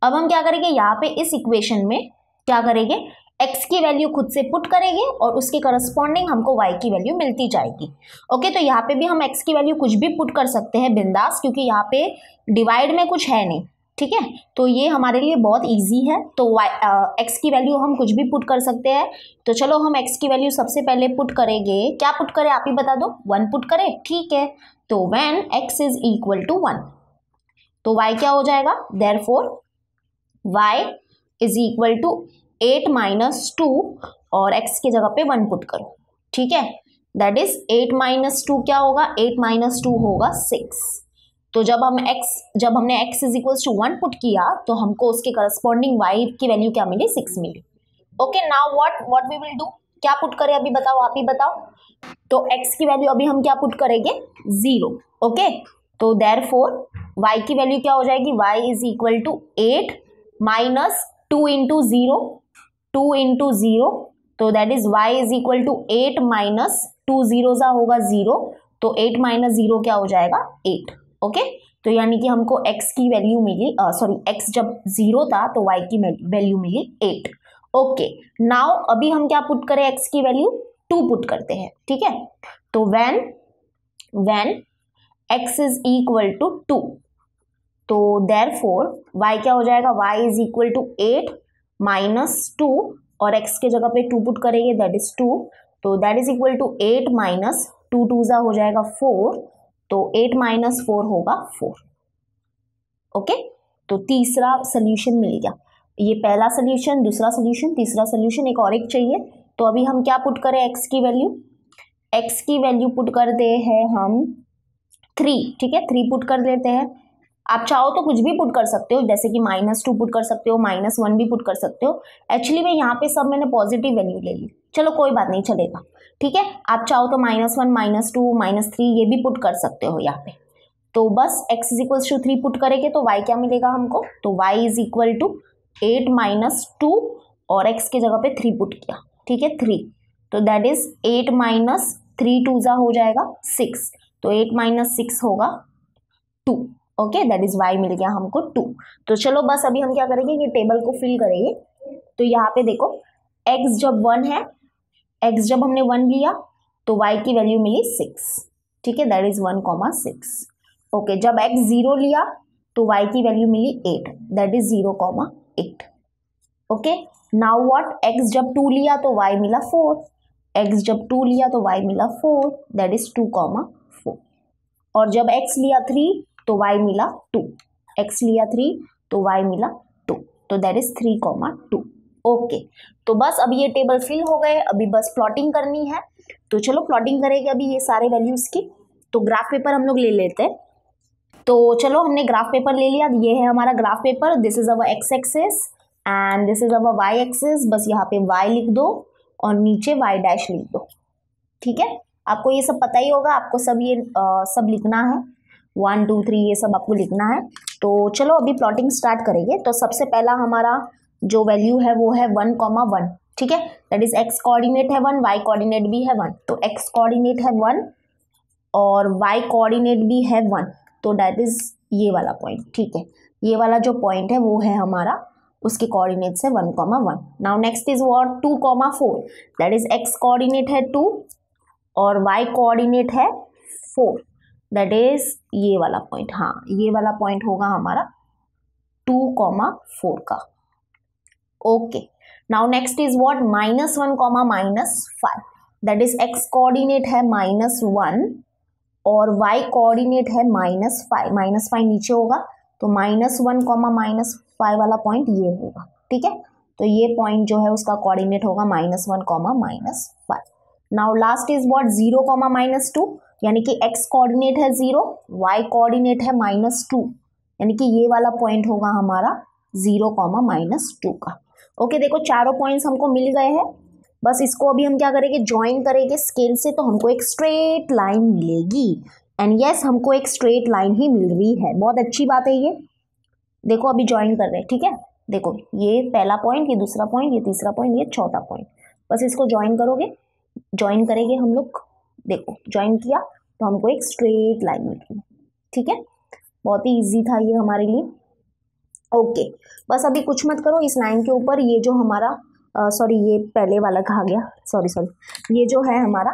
Speaker 1: अब हम क्या करेंगे, यहाँ पे इस इक्वेशन में क्या करेंगे, x की वैल्यू खुद से पुट करेंगे और उसके करस्पॉन्डिंग हमको y की वैल्यू मिलती जाएगी, ओके। तो यहाँ पे भी हम x की वैल्यू कुछ भी पुट कर सकते हैं बिंदास, क्योंकि यहाँ पे डिवाइड में कुछ है नहीं, ठीक है, तो ये हमारे लिए बहुत इजी है। तो x की वैल्यू हम कुछ भी पुट कर सकते हैं। तो चलो हम x की वैल्यू सबसे पहले पुट करेंगे, क्या पुट करें आप ही बता दो, 1 पुट करें, ठीक है। तो when x is equal to 1 तो y क्या हो जाएगा, therefore y is equal to 8 - 2 और x की जगह पे 1 पुट करो, ठीक है, दैट इज 8 - 2 क्या होगा, 8 - 2 होगा 6। तो जब हमने x is equal to 1 put किया तो हमको उसके करस्पॉन्डिंग y की वैल्यू क्या मिली, 6 मिली, okay. Now what we will do, क्या पुट करें अभी बताओ, आप ही बताओ। तो x की वैल्यू अभी हम क्या पुट करेंगे, 0, ओके। तो देयरफॉर y की वैल्यू क्या हो जाएगी, y इज इक्वल टू 8 - 2 × 0, 2 × 0, तो that is y is equal to 8 - 2 0 होगा 0, तो 8 - 0 क्या हो जाएगा, 8, ओके। तो यानी कि हमको x की वैल्यू मिली, x जब 0 था तो y की वैल्यू मिली 8, ओके। नाउ अभी हम क्या पुट करें x की वैल्यू, 2 पुट करते हैं, ठीक है। तो when x is equal to 2, तो देयरफॉर y क्या हो जाएगा, y इज इक्वल टू 8 माइनस 2 और x के जगह पे 2 पुट करेंगे, दैट इज 2, तो दैट इज इक्वल टू 8 माइनस 2 2 जा हो जाएगा 4, तो 8 माइनस 4 होगा 4। ओके, तो तीसरा सोल्यूशन मिल गया। ये पहला सोल्यूशन, दूसरा सोल्यूशन, तीसरा सोल्यूशन, एक चाहिए। तो अभी हम क्या पुट करें, x की वैल्यू पुट करते हैं हम 3, ठीक है, 3 पुट कर देते हैं। आप चाहो तो कुछ भी पुट कर सकते हो, जैसे कि -2 पुट कर सकते हो, -1 भी पुट कर सकते हो। एक्चुअली में यहाँ पे सब मैंने पॉजिटिव वैल्यू ले ली, चलो कोई बात नहीं, चलेगा, ठीक है। आप चाहो तो -1 -2 -3 ये भी पुट कर सकते हो यहाँ पे। तो बस x is equal to 3 put करेंगे तो y क्या मिलेगा हमको, तो y इज इक्वल टू 8 माइनस 2 और x के जगह पे 3 पुट किया, ठीक है, 3, तो दैट इज 8 माइनस 3 2 जा हो जाएगा 6, तो 8 माइनस 6 होगा 2। ओके, दैट इज y मिल गया हमको 2। तो चलो बस अभी हम क्या करेंगे, ये टेबल को फिल करेंगे। तो यहाँ पे देखो x जब 1 है, x जब हमने 1 लिया तो y की वैल्यू मिली 6, ठीक है, दैट इज 1,6। ओके, जब x 0 लिया तो y की वैल्यू मिली 8, that is 0,8। Okay, now what, x जब 2 लिया तो y मिला 4, x जब 2 लिया तो y मिला 4, दैट इज 2,4। और जब x लिया 3 तो y मिला 2, x लिया 3 तो y मिला 2, तो दैट इज 3,2। ओके, तो बस अभी ये टेबल फिल हो गए, अभी बस प्लॉटिंग करनी है। तो चलो प्लॉटिंग करेंगे अभी ये सारे वैल्यूज की। तो ग्राफ पेपर हम लोग ले लेते हैं। तो चलो हमने ग्राफ पेपर ले लिया, ये है हमारा graph paper, this is our x axis and this is our y axis. बस यहाँ पे y लिख दो और नीचे y डैश लिख दो, ठीक है। आपको ये सब पता ही होगा, आपको सब ये सब लिखना है, 1 2 3 ये सब आपको लिखना है। तो चलो अभी प्लॉटिंग स्टार्ट करेंगे। तो सबसे पहला हमारा जो वैल्यू है वो है 1,1, ठीक है, दैट इज x कोऑर्डिनेट है 1, y कोऑर्डिनेट भी है 1, तो x कोऑर्डिनेट है 1 और y कोऑर्डिनेट भी है 1, तो दैट इज ये वाला पॉइंट, ठीक है, ये वाला जो पॉइंट है वो है हमारा, उसके कोऑर्डिनेट्स है 1,1। Now next is what, 2,4, that is x coordinate है 2 और y कोऑर्डिनेट है 4, दैट इज ये वाला पॉइंट, हाँ ये वाला पॉइंट होगा हमारा 2,4 का। Okay, now next is what, -1, -5, that is x coordinate है -1 और y कोऑर्डिनेट है -5, -5 नीचे होगा, तो -1, -5 वाला पॉइंट ये होगा, ठीक है। तो ये पॉइंट जो है उसका कोऑर्डिनेट होगा -1, -5। नाउ लास्ट इज व्हाट, 0, -2, यानी कि x कोऑर्डिनेट है 0, y कोऑर्डिनेट है -2, यानी कि ये वाला पॉइंट होगा हमारा 0, -2 का। ओके, देखो चारों पॉइंट्स हमको मिल गए हैं। बस इसको अभी हम क्या करेंगे, ज्वाइन करेंगे स्केल से, तो हमको एक स्ट्रेट लाइन मिलेगी। एंड यस, हमको एक स्ट्रेट लाइन ही मिल रही है, बहुत अच्छी बात है ये। देखो अभी ज्वाइन कर रहे हैं, ठीक है, देखो ये पहला पॉइंट, ये दूसरा पॉइंट, ये तीसरा पॉइंट, ये चौथा पॉइंट, बस इसको ज्वाइन करोगे, ज्वाइन करेंगे हम लोग। देखो ज्वाइन किया तो हमको एक स्ट्रेट लाइन मिल रही है, ठीक है, बहुत ही ईजी था ये हमारे लिए। ओके, बस अभी कुछ मत करो, इस लाइन के ऊपर ये जो हमारा सॉरी ये पहले वाला कहा गया, सॉरी ये जो है हमारा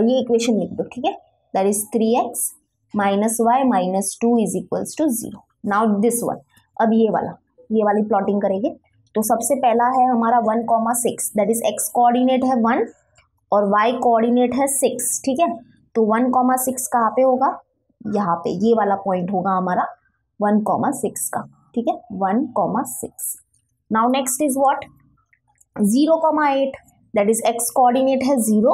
Speaker 1: ये इक्वेशन लिख दो, ठीक है, that is 3x - y - 2 is equals to 0। Now this one, अब ये वाली प्लॉटिंग करेंगे। तो सबसे पहला है हमारा 1,6, दैट इज x कोऑर्डिनेट है 1 और y कोऑर्डिनेट है 6, ठीक है। तो 1,6 कहाँ पे होगा, यहाँ पे, ये वाला पॉइंट होगा हमारा 1,6 का, ठीक है, 1,6। Now next is what, 0,8, that is x coordinate है 0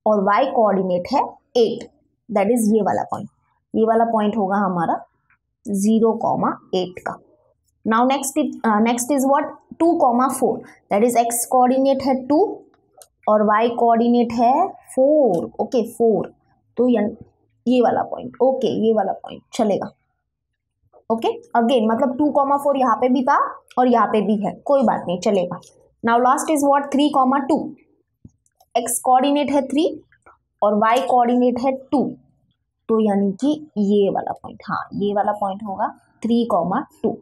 Speaker 1: और y कोऑर्डिनेट है 8, दैट इज ये वाला पॉइंट होगा हमारा 0,8 का। Now next is what, 2,4, that is x coordinate है 2 और y कोऑर्डिनेट है 4, ओके 4, तो ये वाला पॉइंट, ओके ये वाला पॉइंट चलेगा। ओके, अगेन मतलब 2,4 यहाँ पे भी था और यहाँ पे भी है, कोई बात नहीं, चलेगा। Now last is what, 3,2, x coordinate है 3 और y कोऑर्डिनेट है 2, तो यानी कि ये वाला पॉइंट, हाँ ये वाला पॉइंट होगा 3,2।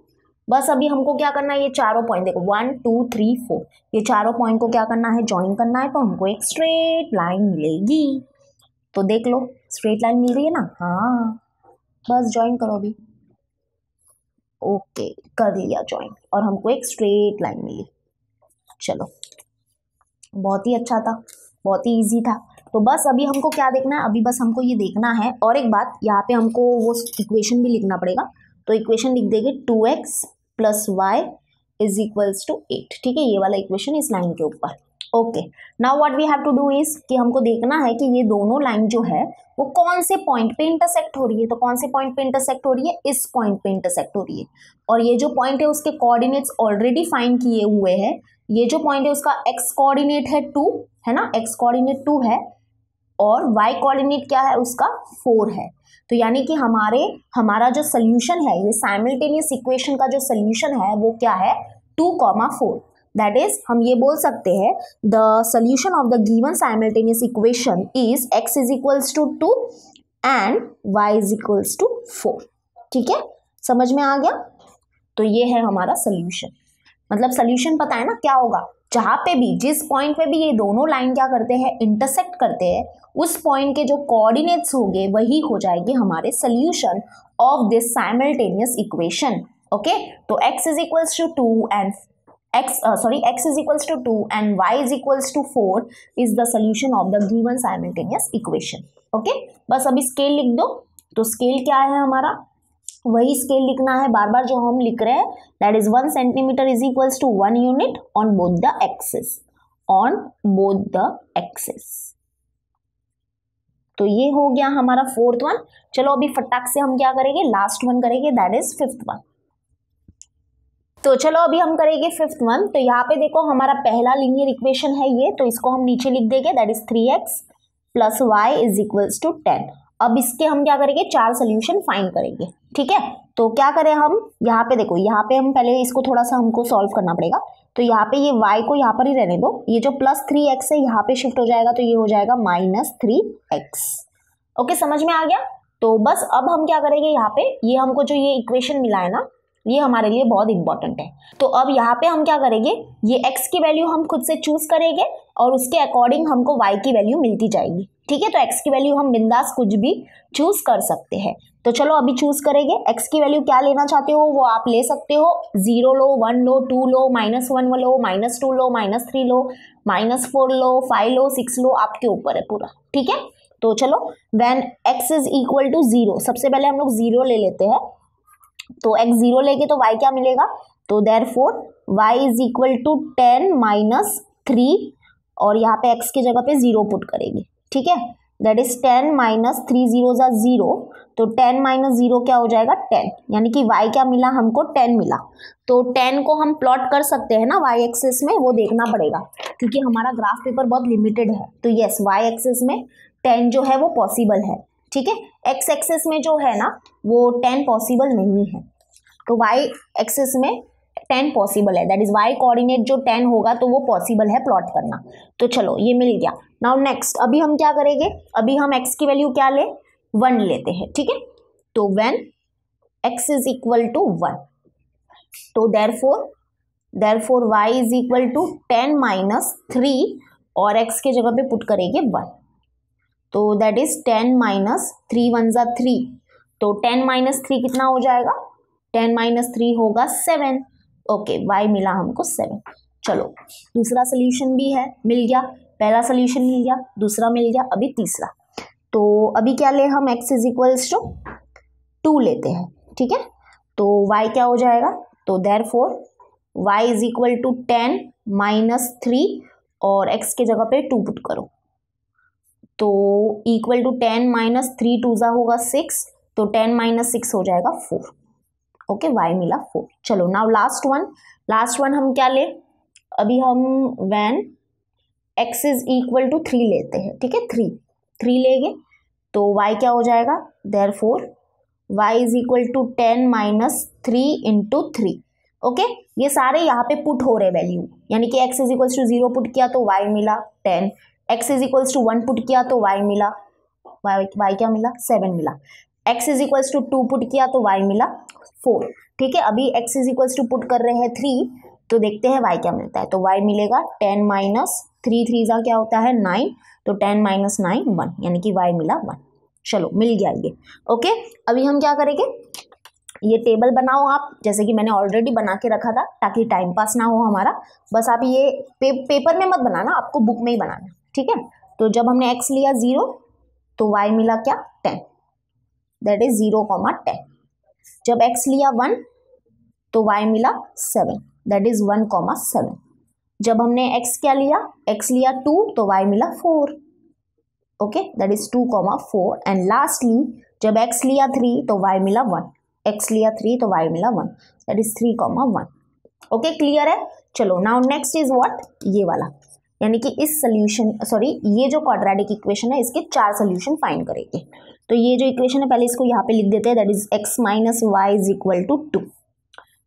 Speaker 1: बस अभी हमको क्या करना है, ये चारों पॉइंट देखो 1 2 3 4, ये चारों पॉइंट को क्या करना है, ज्वाइन करना है, तो हमको एक स्ट्रेट लाइन मिलेगी। तो देख लो स्ट्रेट लाइन मिल रही है ना, हाँ बस ज्वाइन करो अभी। ओके कर लिया ज्वाइन और हमको एक स्ट्रेट लाइन मिली। चलो बहुत ही अच्छा था, बहुत ही इजी था। तो बस अभी हमको क्या देखना है, अभी बस हमको ये देखना है। और एक बात यहाँ पे हमको वो इक्वेशन भी लिखना पड़ेगा, तो इक्वेशन लिख देंगे 2x + y = 8। ठीक है, ये वाला इक्वेशन इस लाइन के ऊपर। Okay now what we have to do is कि हमको देखना है कि ये दोनों लाइन जो है वो कौन से पॉइंट पे इंटरसेक्ट हो रही है। तो कौन से पॉइंट पे इंटरसेक्ट हो रही है, इस पॉइंट पे इंटरसेक्ट हो रही है। और ये जो पॉइंट है उसके कोऑर्डिनेट्स ऑलरेडी फाइंड किए हुए हैं। ये जो पॉइंट है उसका x कोऑर्डिनेट है 2 है ना, x कोऑर्डिनेट 2 है और y कोऑर्डिनेट क्या है उसका 4 है। तो यानी कि हमारा जो सोल्यूशन है, ये साइमल्टेनियस इक्वेशन का जो सोल्यूशन है वो क्या है 2,4। दैट इज हम ये बोल सकते हैं the solution of the given simultaneous equation is x = 2 and y = 4। ठीक है, समझ में आ गया। तो ये है हमारा सोल्यूशन। मतलब सोल्यूशन पता है ना क्या होगा, जहां पे भी जिस पॉइंट पे भी ये दोनों लाइन क्या करते हैं, इंटरसेक्ट करते हैं, उस पॉइंट के जो कोऑर्डिनेट्स होंगे वही हो जाएंगे हमारे solution of this simultaneous equation. Okay, तो x = 2 and x = 2 and y = 4 is the solution of the given simultaneous equation. Okay, बस अभी स्केल लिख दो। तो स्केल क्या है हमारा, वही स्केल लिखना है बार बार जो हम लिख रहे हैं, that is 1 centimetre = 1 unit on both the axis, on both the axis. तो ये हो गया हमारा 4th वन। चलो अभी फटाक से हम क्या करेंगे, लास्ट वन करेंगे, दैट इज 5th वन। तो चलो अभी हम करेंगे 5th वन। तो यहाँ पे देखो हमारा पहला लीनियर इक्वेशन है ये, तो इसको हम नीचे लिख देंगे, दैट इज 3x + y = 10। अब इसके हम क्या करेंगे, 4 सोल्यूशन फाइंड करेंगे। ठीक है, तो क्या करें हम, यहाँ पे देखो, यहाँ पे हम पहले इसको थोड़ा सा हमको सॉल्व करना पड़ेगा। तो यहाँ पे ये y को यहाँ पर ही रहने दो, ये जो +3x है यहाँ पे शिफ्ट हो जाएगा, तो ये हो जाएगा -3x। ओके, समझ में आ गया। तो बस अब हम क्या करेंगे, यहाँ पे ये हमको जो ये इक्वेशन मिला है ना, ये हमारे लिए बहुत इंपॉर्टेंट है। तो अब यहाँ पे हम क्या करेंगे, ये x की वैल्यू हम खुद से चूज करेंगे और उसके अकॉर्डिंग हमको y की वैल्यू मिलती जाएगी। ठीक है, तो x की वैल्यू हम बिंदास कुछ भी चूज कर सकते हैं। तो चलो अभी चूज करेंगे, x की वैल्यू क्या लेना चाहते हो वो आप ले सकते हो, 0 लो, 1 लो, 2 लो, -1 लो, -2 लो, -3 लो, -4 लो, 5 लो, 6 लो, आपके ऊपर है पूरा। ठीक है, तो चलो व्हेन x = 0, सबसे पहले हम लोग 0 ले लेते हैं। तो x 0 लेंगे तो y क्या मिलेगा, तो देयरफॉर y = 10 - 3 और यहाँ पे x की जगह पे 0 पुट करेंगे। ठीक है, दैट इज 10 - 3 0 = 0, तो 10 - 0 क्या हो जाएगा 10, यानी कि y क्या मिला हमको 10 मिला। तो 10 को हम प्लॉट कर सकते हैं ना y एक्सिस में, वो देखना पड़ेगा क्योंकि हमारा ग्राफ पेपर बहुत लिमिटेड है। तो यस, y एक्सिस में 10 जो है वो पॉसिबल है। ठीक है, x एक्सिस में जो है ना वो 10 पॉसिबल नहीं है, तो y एक्सिस में 10 पॉसिबल है, दैट इज y कोऑर्डिनेट जो 10 होगा तो वो पॉसिबल है प्लॉट करना। तो चलो ये मिल गया। नाउ नेक्स्ट अभी हम क्या करेंगे, अभी हम x की वैल्यू क्या ले 1 लेते हैं। ठीक है, तो व्हेन x = 1, तो देयरफॉर y = 10 - 3 और x के जगह पे पुट करेंगे 1, तो दैट इज 10 - 3 1 = 3, तो 10 - 3 कितना हो जाएगा, 10 - 3 होगा 7। ओके, y मिला हमको 7। चलो दूसरा सोल्यूशन भी है, मिल गया, पहला सोल्यूशन मिल गया, दूसरा मिल गया, अभी तीसरा। तो अभी क्या ले हम, x = 2 लेते हैं। ठीक है, तो y क्या हो जाएगा, तो देयरफॉर y = 10 - 3 और x के जगह पे 2 पुट करो, तो = 10 - 3 2 होगा 6, तो 10 - 6 हो जाएगा 4। ओके, y मिला 4। चलो नाउ लास्ट वन हम क्या ले, अभी हम व्हेन x = 3 लेते हैं। ठीक है, 3 लेंगे तो y क्या हो जाएगा, देयरफॉर y = 10 - 3 × 3। ओके, ये सारे यहाँ पे पुट हो रहे वैल्यू, यानी कि x = 0 पुट किया तो y मिला 10, x = 1 पुट किया तो y मिला, y क्या मिला 7 मिला, x = 2 पुट किया तो y मिला 4। ठीक है, अभी x is equals to put कर रहे हैं 3, तो देखते हैं y क्या मिलता है। तो y मिलेगा 10 माइनस 3, 3 जा क्या होता है 9, तो 10 माइनस 9 1, यानी कि y मिला 1। चलो मिल गया ये। ओके, अभी हम क्या करेंगे, ये टेबल बनाओ आप, जैसे कि मैंने ऑलरेडी बना के रखा था ताकि टाइम पास ना हो हमारा। बस आप ये पेपर में मत बनाना, आपको बुक में ही बनाना, ठीक है। तो जब हमने x लिया 0 तो y मिला क्या 10, दैट इज 0,10। जब x लिया 1 तो y मिला 7, दैट इज 1,7। जब हमने x क्या लिया, x लिया 2 तो y मिला 4, okay, that is 2,4। And lastly जब x लिया 3 तो y मिला 1, x लिया 3 तो y मिला 1, दैट इज 3,1। ओके, क्लियर है। चलो नाउ नेक्स्ट इज व्हाट, ये वाला, यानी कि इस सोल्यूशन ये जो क्वाड्रेटिक इक्वेशन है इसके 4 सोल्यूशन फाइंड करेंगे। तो ये जो इक्वेशन है पहले इसको यहाँ पे लिख देते हैं, that is x minus y is equal to 2।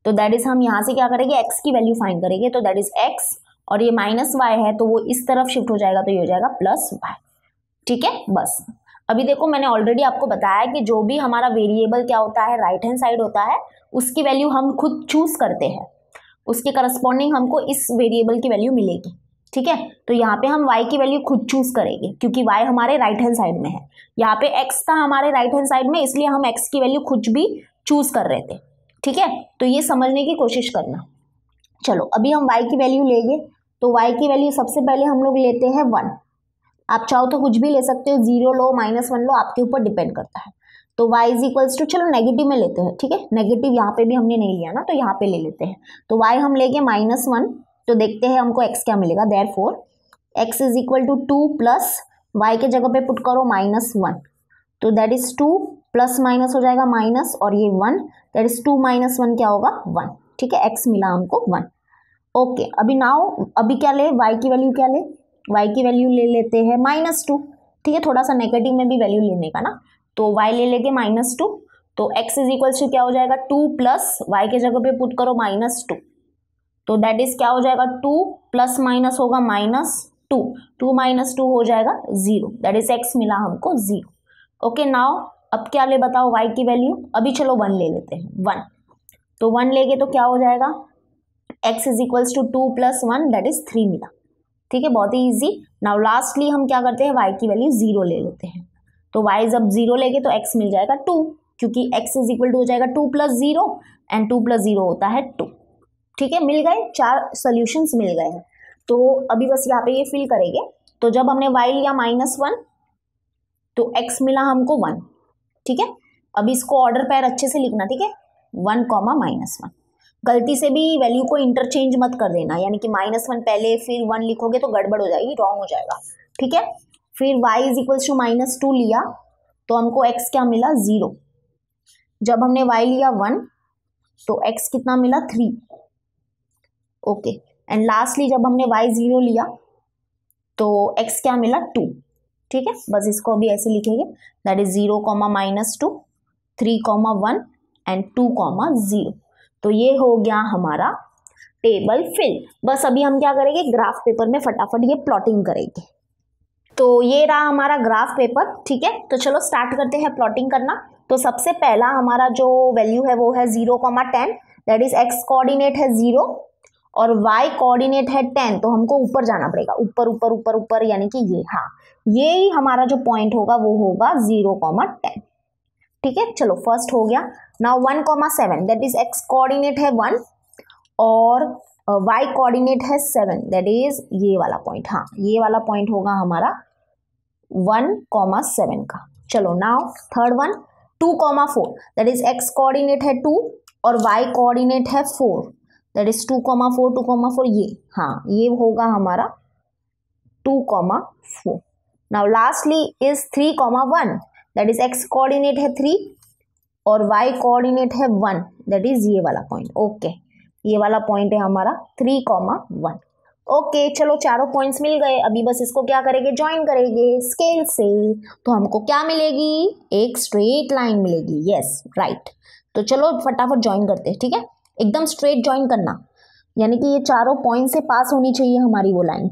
Speaker 1: तो दैट इज हम यहाँ से क्या करेंगे, x की वैल्यू फाइंड करेंगे। तो दैट इज x और ये माइनस वाई है तो वो इस तरफ शिफ्ट हो जाएगा, तो ये हो जाएगा प्लस वाई, ठीक है। बस अभी देखो मैंने ऑलरेडी आपको बताया कि जो भी हमारा वेरिएबल क्या होता है, राइट हैंड साइड होता है, उसकी वैल्यू हम खुद चूज करते हैं, उसके करस्पॉन्डिंग हमको इस वेरिएबल की वैल्यू मिलेगी, ठीक है। तो यहाँ पे हम y की वैल्यू खुद चूज करेंगे क्योंकि y हमारे राइट हैंड साइड में है, यहाँ पे x था हमारे राइट हैंड साइड में, इसलिए हम x की वैल्यू खुद भी चूज कर रहे थे, ठीक है। तो ये समझने की कोशिश करना। चलो अभी हम y की वैल्यू लेंगे, तो y की वैल्यू सबसे पहले हम लोग लेते हैं 1। आप चाहो तो कुछ भी ले सकते हो, 0 लो -1 लो, आपके ऊपर डिपेंड करता है। तो y इज इक्वल्स टू, चलो नेगेटिव में लेते हैं, ठीक है, नेगेटिव यहाँ पे भी हमने नहीं लिया ना, तो यहाँ पे ले लेते हैं। तो y हम लेंगे -1, तो देखते हैं हमको x क्या मिलेगा। Therefore x is equal to 2 प्लस y के जगह पे पुट करो -1, तो दैट इज 2 प्लस माइनस हो जाएगा माइनस, और ये 1, दैट इज 2 माइनस 1 क्या होगा 1, ठीक है। x मिला हमको 1। ओके, अभी नाउ अभी क्या ले, y की वैल्यू क्या ले, y की वैल्यू ले लेते हैं -2, ठीक है, थोड़ा सा नेगेटिव में भी वैल्यू लेने का ना। तो y ले लेंगे -2, तो x इज इक्वल टू क्या हो जाएगा 2 प्लस y के जगह पे पुट करो -2, तो दैट इज क्या हो जाएगा 2 प्लस माइनस होगा -2, 2 माइनस 2 हो जाएगा 0, दैट इज x मिला हमको 0। ओके, नाउ अब क्या ले बताओ y की वैल्यू, अभी चलो 1 ले लेते हैं, 1, तो 1 लेंगे तो क्या हो जाएगा, x इज इक्वल्स टू 2 प्लस 1 दैट इज 3 मिला, ठीक है, बहुत ही इजी। नाउ लास्टली हम क्या करते हैं, y की वैल्यू 0 ले लेते हैं। तो y जब 0 लेंगे तो x मिल जाएगा 2, क्योंकि x इज इक्वल टू हो जाएगा 2 प्लस 0, एंड 2 प्लस 0 होता है 2, ठीक है। मिल गए, 4 सोल्यूशंस मिल गए हैं। तो अभी बस यहाँ पे ये फिल करेंगे। तो जब हमने y लिया -1 तो x मिला हमको 1, ठीक है। अब इसको ऑर्डर पैर अच्छे से लिखना, ठीक है, 1, -1। गलती से भी वैल्यू को इंटरचेंज मत कर देना, यानी कि -1 पहले फिर 1 लिखोगे तो गड़बड़ हो जाएगी, रॉन्ग हो जाएगा, ठीक है। फिर y इज इक्वल्स टू -2 लिया तो हमको x क्या मिला 0। जब हमने y लिया 1 तो x कितना मिला 3, ओके। एंड लास्टली जब हमने y 0 लिया तो x क्या मिला 2, ठीक है। बस इसको अभी ऐसे लिखेंगे, दैट इज 0, -2, 3, 1 एंड 2, 0। तो ये हो गया हमारा टेबल फिल। बस अभी हम क्या करेंगे, ग्राफ पेपर में फटाफट ये प्लॉटिंग करेंगे। तो ये रहा हमारा ग्राफ पेपर, ठीक है। तो चलो स्टार्ट करते हैं प्लॉटिंग करना। तो सबसे पहला हमारा जो वैल्यू है वो है 0,10, दैट इज x कोऑर्डिनेट है 0 और y कोऑर्डिनेट है 10, तो हमको ऊपर जाना पड़ेगा, ऊपर ऊपर ऊपर ऊपर, यानी कि ये, हाँ, ये ही हमारा जो पॉइंट होगा वो होगा 0,10, ठीक है। चलो फर्स्ट हो गया। Now 1,7 that is x coordinate है 1 और y कोऑर्डिनेट है 7, दैट इज ये वाला पॉइंट, हाँ, ये वाला पॉइंट होगा हमारा 1,7 का। चलो now third one 2,4 that is x coordinate है 2 और y कोऑर्डिनेट है 4, दैट इज 2,4 2,4, ये, हाँ, ये होगा हमारा 2,4। Now lastly is 3,1 that is x coordinate है 3 और y कोऑर्डिनेट है 1, दैट इज ये वाला पॉइंट, ओके, ये वाला पॉइंट है हमारा 3,1। ओके, चलो चारों पॉइंट्स मिल गए। अभी बस इसको क्या करेंगे, ज्वाइन करेंगे स्केल से, तो हमको क्या मिलेगी, एक स्ट्रेट लाइन मिलेगी, यस राइट। तो चलो फटाफट ज्वाइन करते हैं, ठीक है, एकदम स्ट्रेट ज्वाइन करना, यानी कि ये चारों पॉइंट से पास होनी चाहिए हमारी वो लाइन।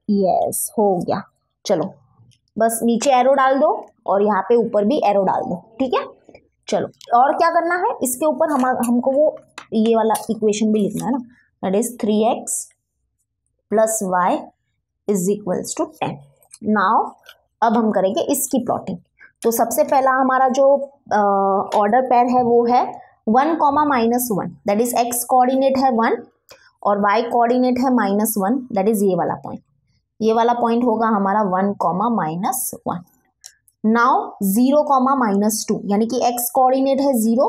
Speaker 1: यस, हो गया। चलो बस नीचे एरो डाल दो और यहाँ पे ऊपर भी एरो डाल दो, ठीक है। चलो और क्या करना है, इसके ऊपर हमको वो ये वाला इक्वेशन भी लिखना है ना, that is 3x plus y is equals to 10। Now अब हम करेंगे इसकी प्लॉटिंग। तो सबसे पहला हमारा जो ऑर्डर पेयर है वो है 1, -1, दैट इज x कोऑर्डिनेट है 1 और y कोऑर्डिनेट है -1, दैट इज ये वाला पॉइंट। ये वाला पॉइंट होगा हमारा 1, -1। नाउ 0, -2, यानी कि x कोऑर्डिनेट है 0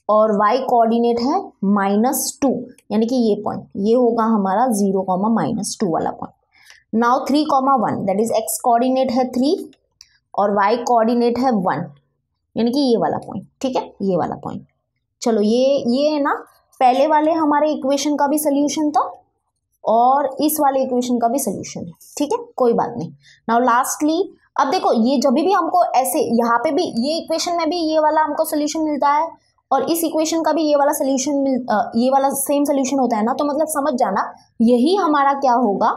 Speaker 1: और y कोऑर्डिनेट है -2, यानी कि ये पॉइंट, ये होगा हमारा 0, -2 वाला point. Now 3, 1, that is x coordinate है 3 और y कोऑर्डिनेट है 1, यानी कि ये वाला पॉइंट, ठीक है, ये वाला पॉइंट। चलो ये है ना, पहले वाले हमारे इक्वेशन का भी सोल्यूशन था और इस वाले इक्वेशन का भी सोल्यूशन है, ठीक है, कोई बात नहीं। नाउ लास्टली अब देखो, ये जब भी हमको ऐसे यहाँ पे भी ये इक्वेशन में भी ये वाला हमको सोल्यूशन मिलता है और इस इक्वेशन का भी ये वाला सोल्यूशन ये वाला सेम सोल्यूशन होता है ना, तो मतलब समझ जाना यही हमारा क्या होगा,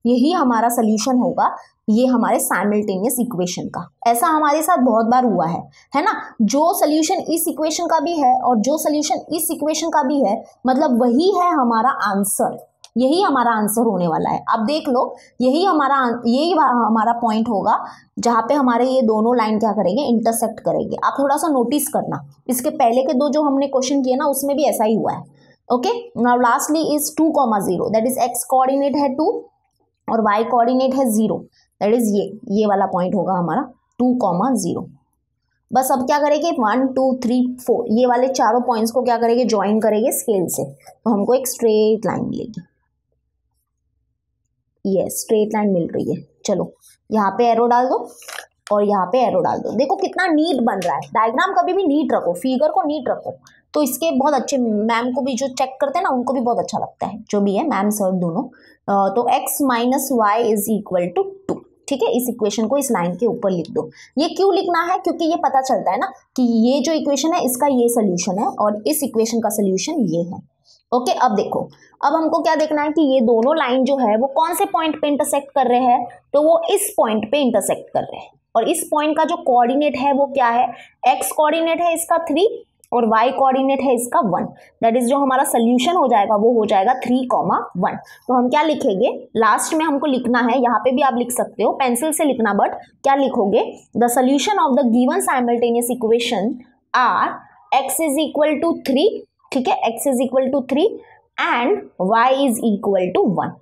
Speaker 1: यही हमारा सोल्यूशन होगा, ये हमारे साइमल्टेनियस इक्वेशन का। ऐसा हमारे साथ बहुत बार हुआ है ना। जो सोल्यूशन इस इक्वेशन का भी है और जो सोल्यूशन इस इक्वेशन का भी है, मतलब वही है हमारा आंसर, यही हमारा आंसर होने वाला है। अब देख लो, यही हमारा पॉइंट होगा जहाँ पे हमारे ये दोनों लाइन क्या करेंगे, इंटरसेक्ट करेंगे। आप थोड़ा सा नोटिस करना, इसके पहले के दो जो हमने क्वेश्चन किए ना उसमें भी ऐसा ही हुआ है। Okay, now lastly is 2, 0, that is x coordinate है 2 और y कोऑर्डिनेट है 0, दैट इज ये वाला पॉइंट होगा हमारा 2, 0। बस अब क्या करेंगे, 1, 2, 3, 4 ये वाले चारों पॉइंट्स को क्या करेंगे, ज्वाइन करेंगे स्केल से, तो हमको एक स्ट्रेट लाइन मिलेगी। ये स्ट्रेट लाइन मिल रही है। चलो यहाँ पे एरो डाल दो और यहाँ पे एरो डाल दो। देखो कितना नीट बन रहा है। डायग्राम कभी भी नीट रखो, फिगर को नीट रखो, तो इसके बहुत अच्छे, मैम को भी जो चेक करते हैं ना उनको भी बहुत अच्छा लगता है, जो भी है मैम सर दोनों। तो x - y is equal to 2, ठीक है। इस इक्वेशन को इस लाइन के ऊपर लिख दो। ये क्यों लिखना है, क्योंकि ये पता चलता है ना कि ये जो इक्वेशन है इसका ये सोल्यूशन है और इस इक्वेशन का सोल्यूशन ये है। ओके, अब देखो, अब हमको क्या देखना है कि ये दोनों लाइन जो है वो कौन से पॉइंट पे इंटरसेक्ट कर रहे हैं, तो वो इस पॉइंट पे इंटरसेक्ट कर रहे हैं। और इस पॉइंट का जो कोऑर्डिनेट है वो क्या है, x कोऑर्डिनेट है इसका 3 और y कोऑर्डिनेट है इसका 1, दैट इज जो हमारा सोल्यूशन हो जाएगा वो हो जाएगा 3, 1। तो हम क्या लिखेंगे, लास्ट में हमको लिखना है, यहाँ पे भी आप लिख सकते हो पेंसिल से लिखना, बट क्या लिखोगे, the solution of the given simultaneous equation are x is equal to 3, ठीक है, x is equal to 3 and y is equal to 1,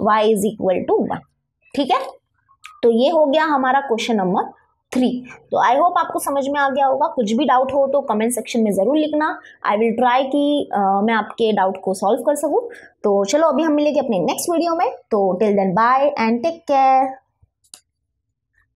Speaker 1: y is equal to 1, ठीक है। तो ये हो गया हमारा क्वेश्चन नंबर 3। तो आई होप आपको समझ में आ गया होगा। कुछ भी डाउट हो तो कमेंट सेक्शन में ज़रूर लिखना, आई विल ट्राई कि मैं आपके डाउट को सॉल्व कर सकूं। तो चलो अभी हम मिलेंगे अपने नेक्स्ट वीडियो में, तो till then bye and take care.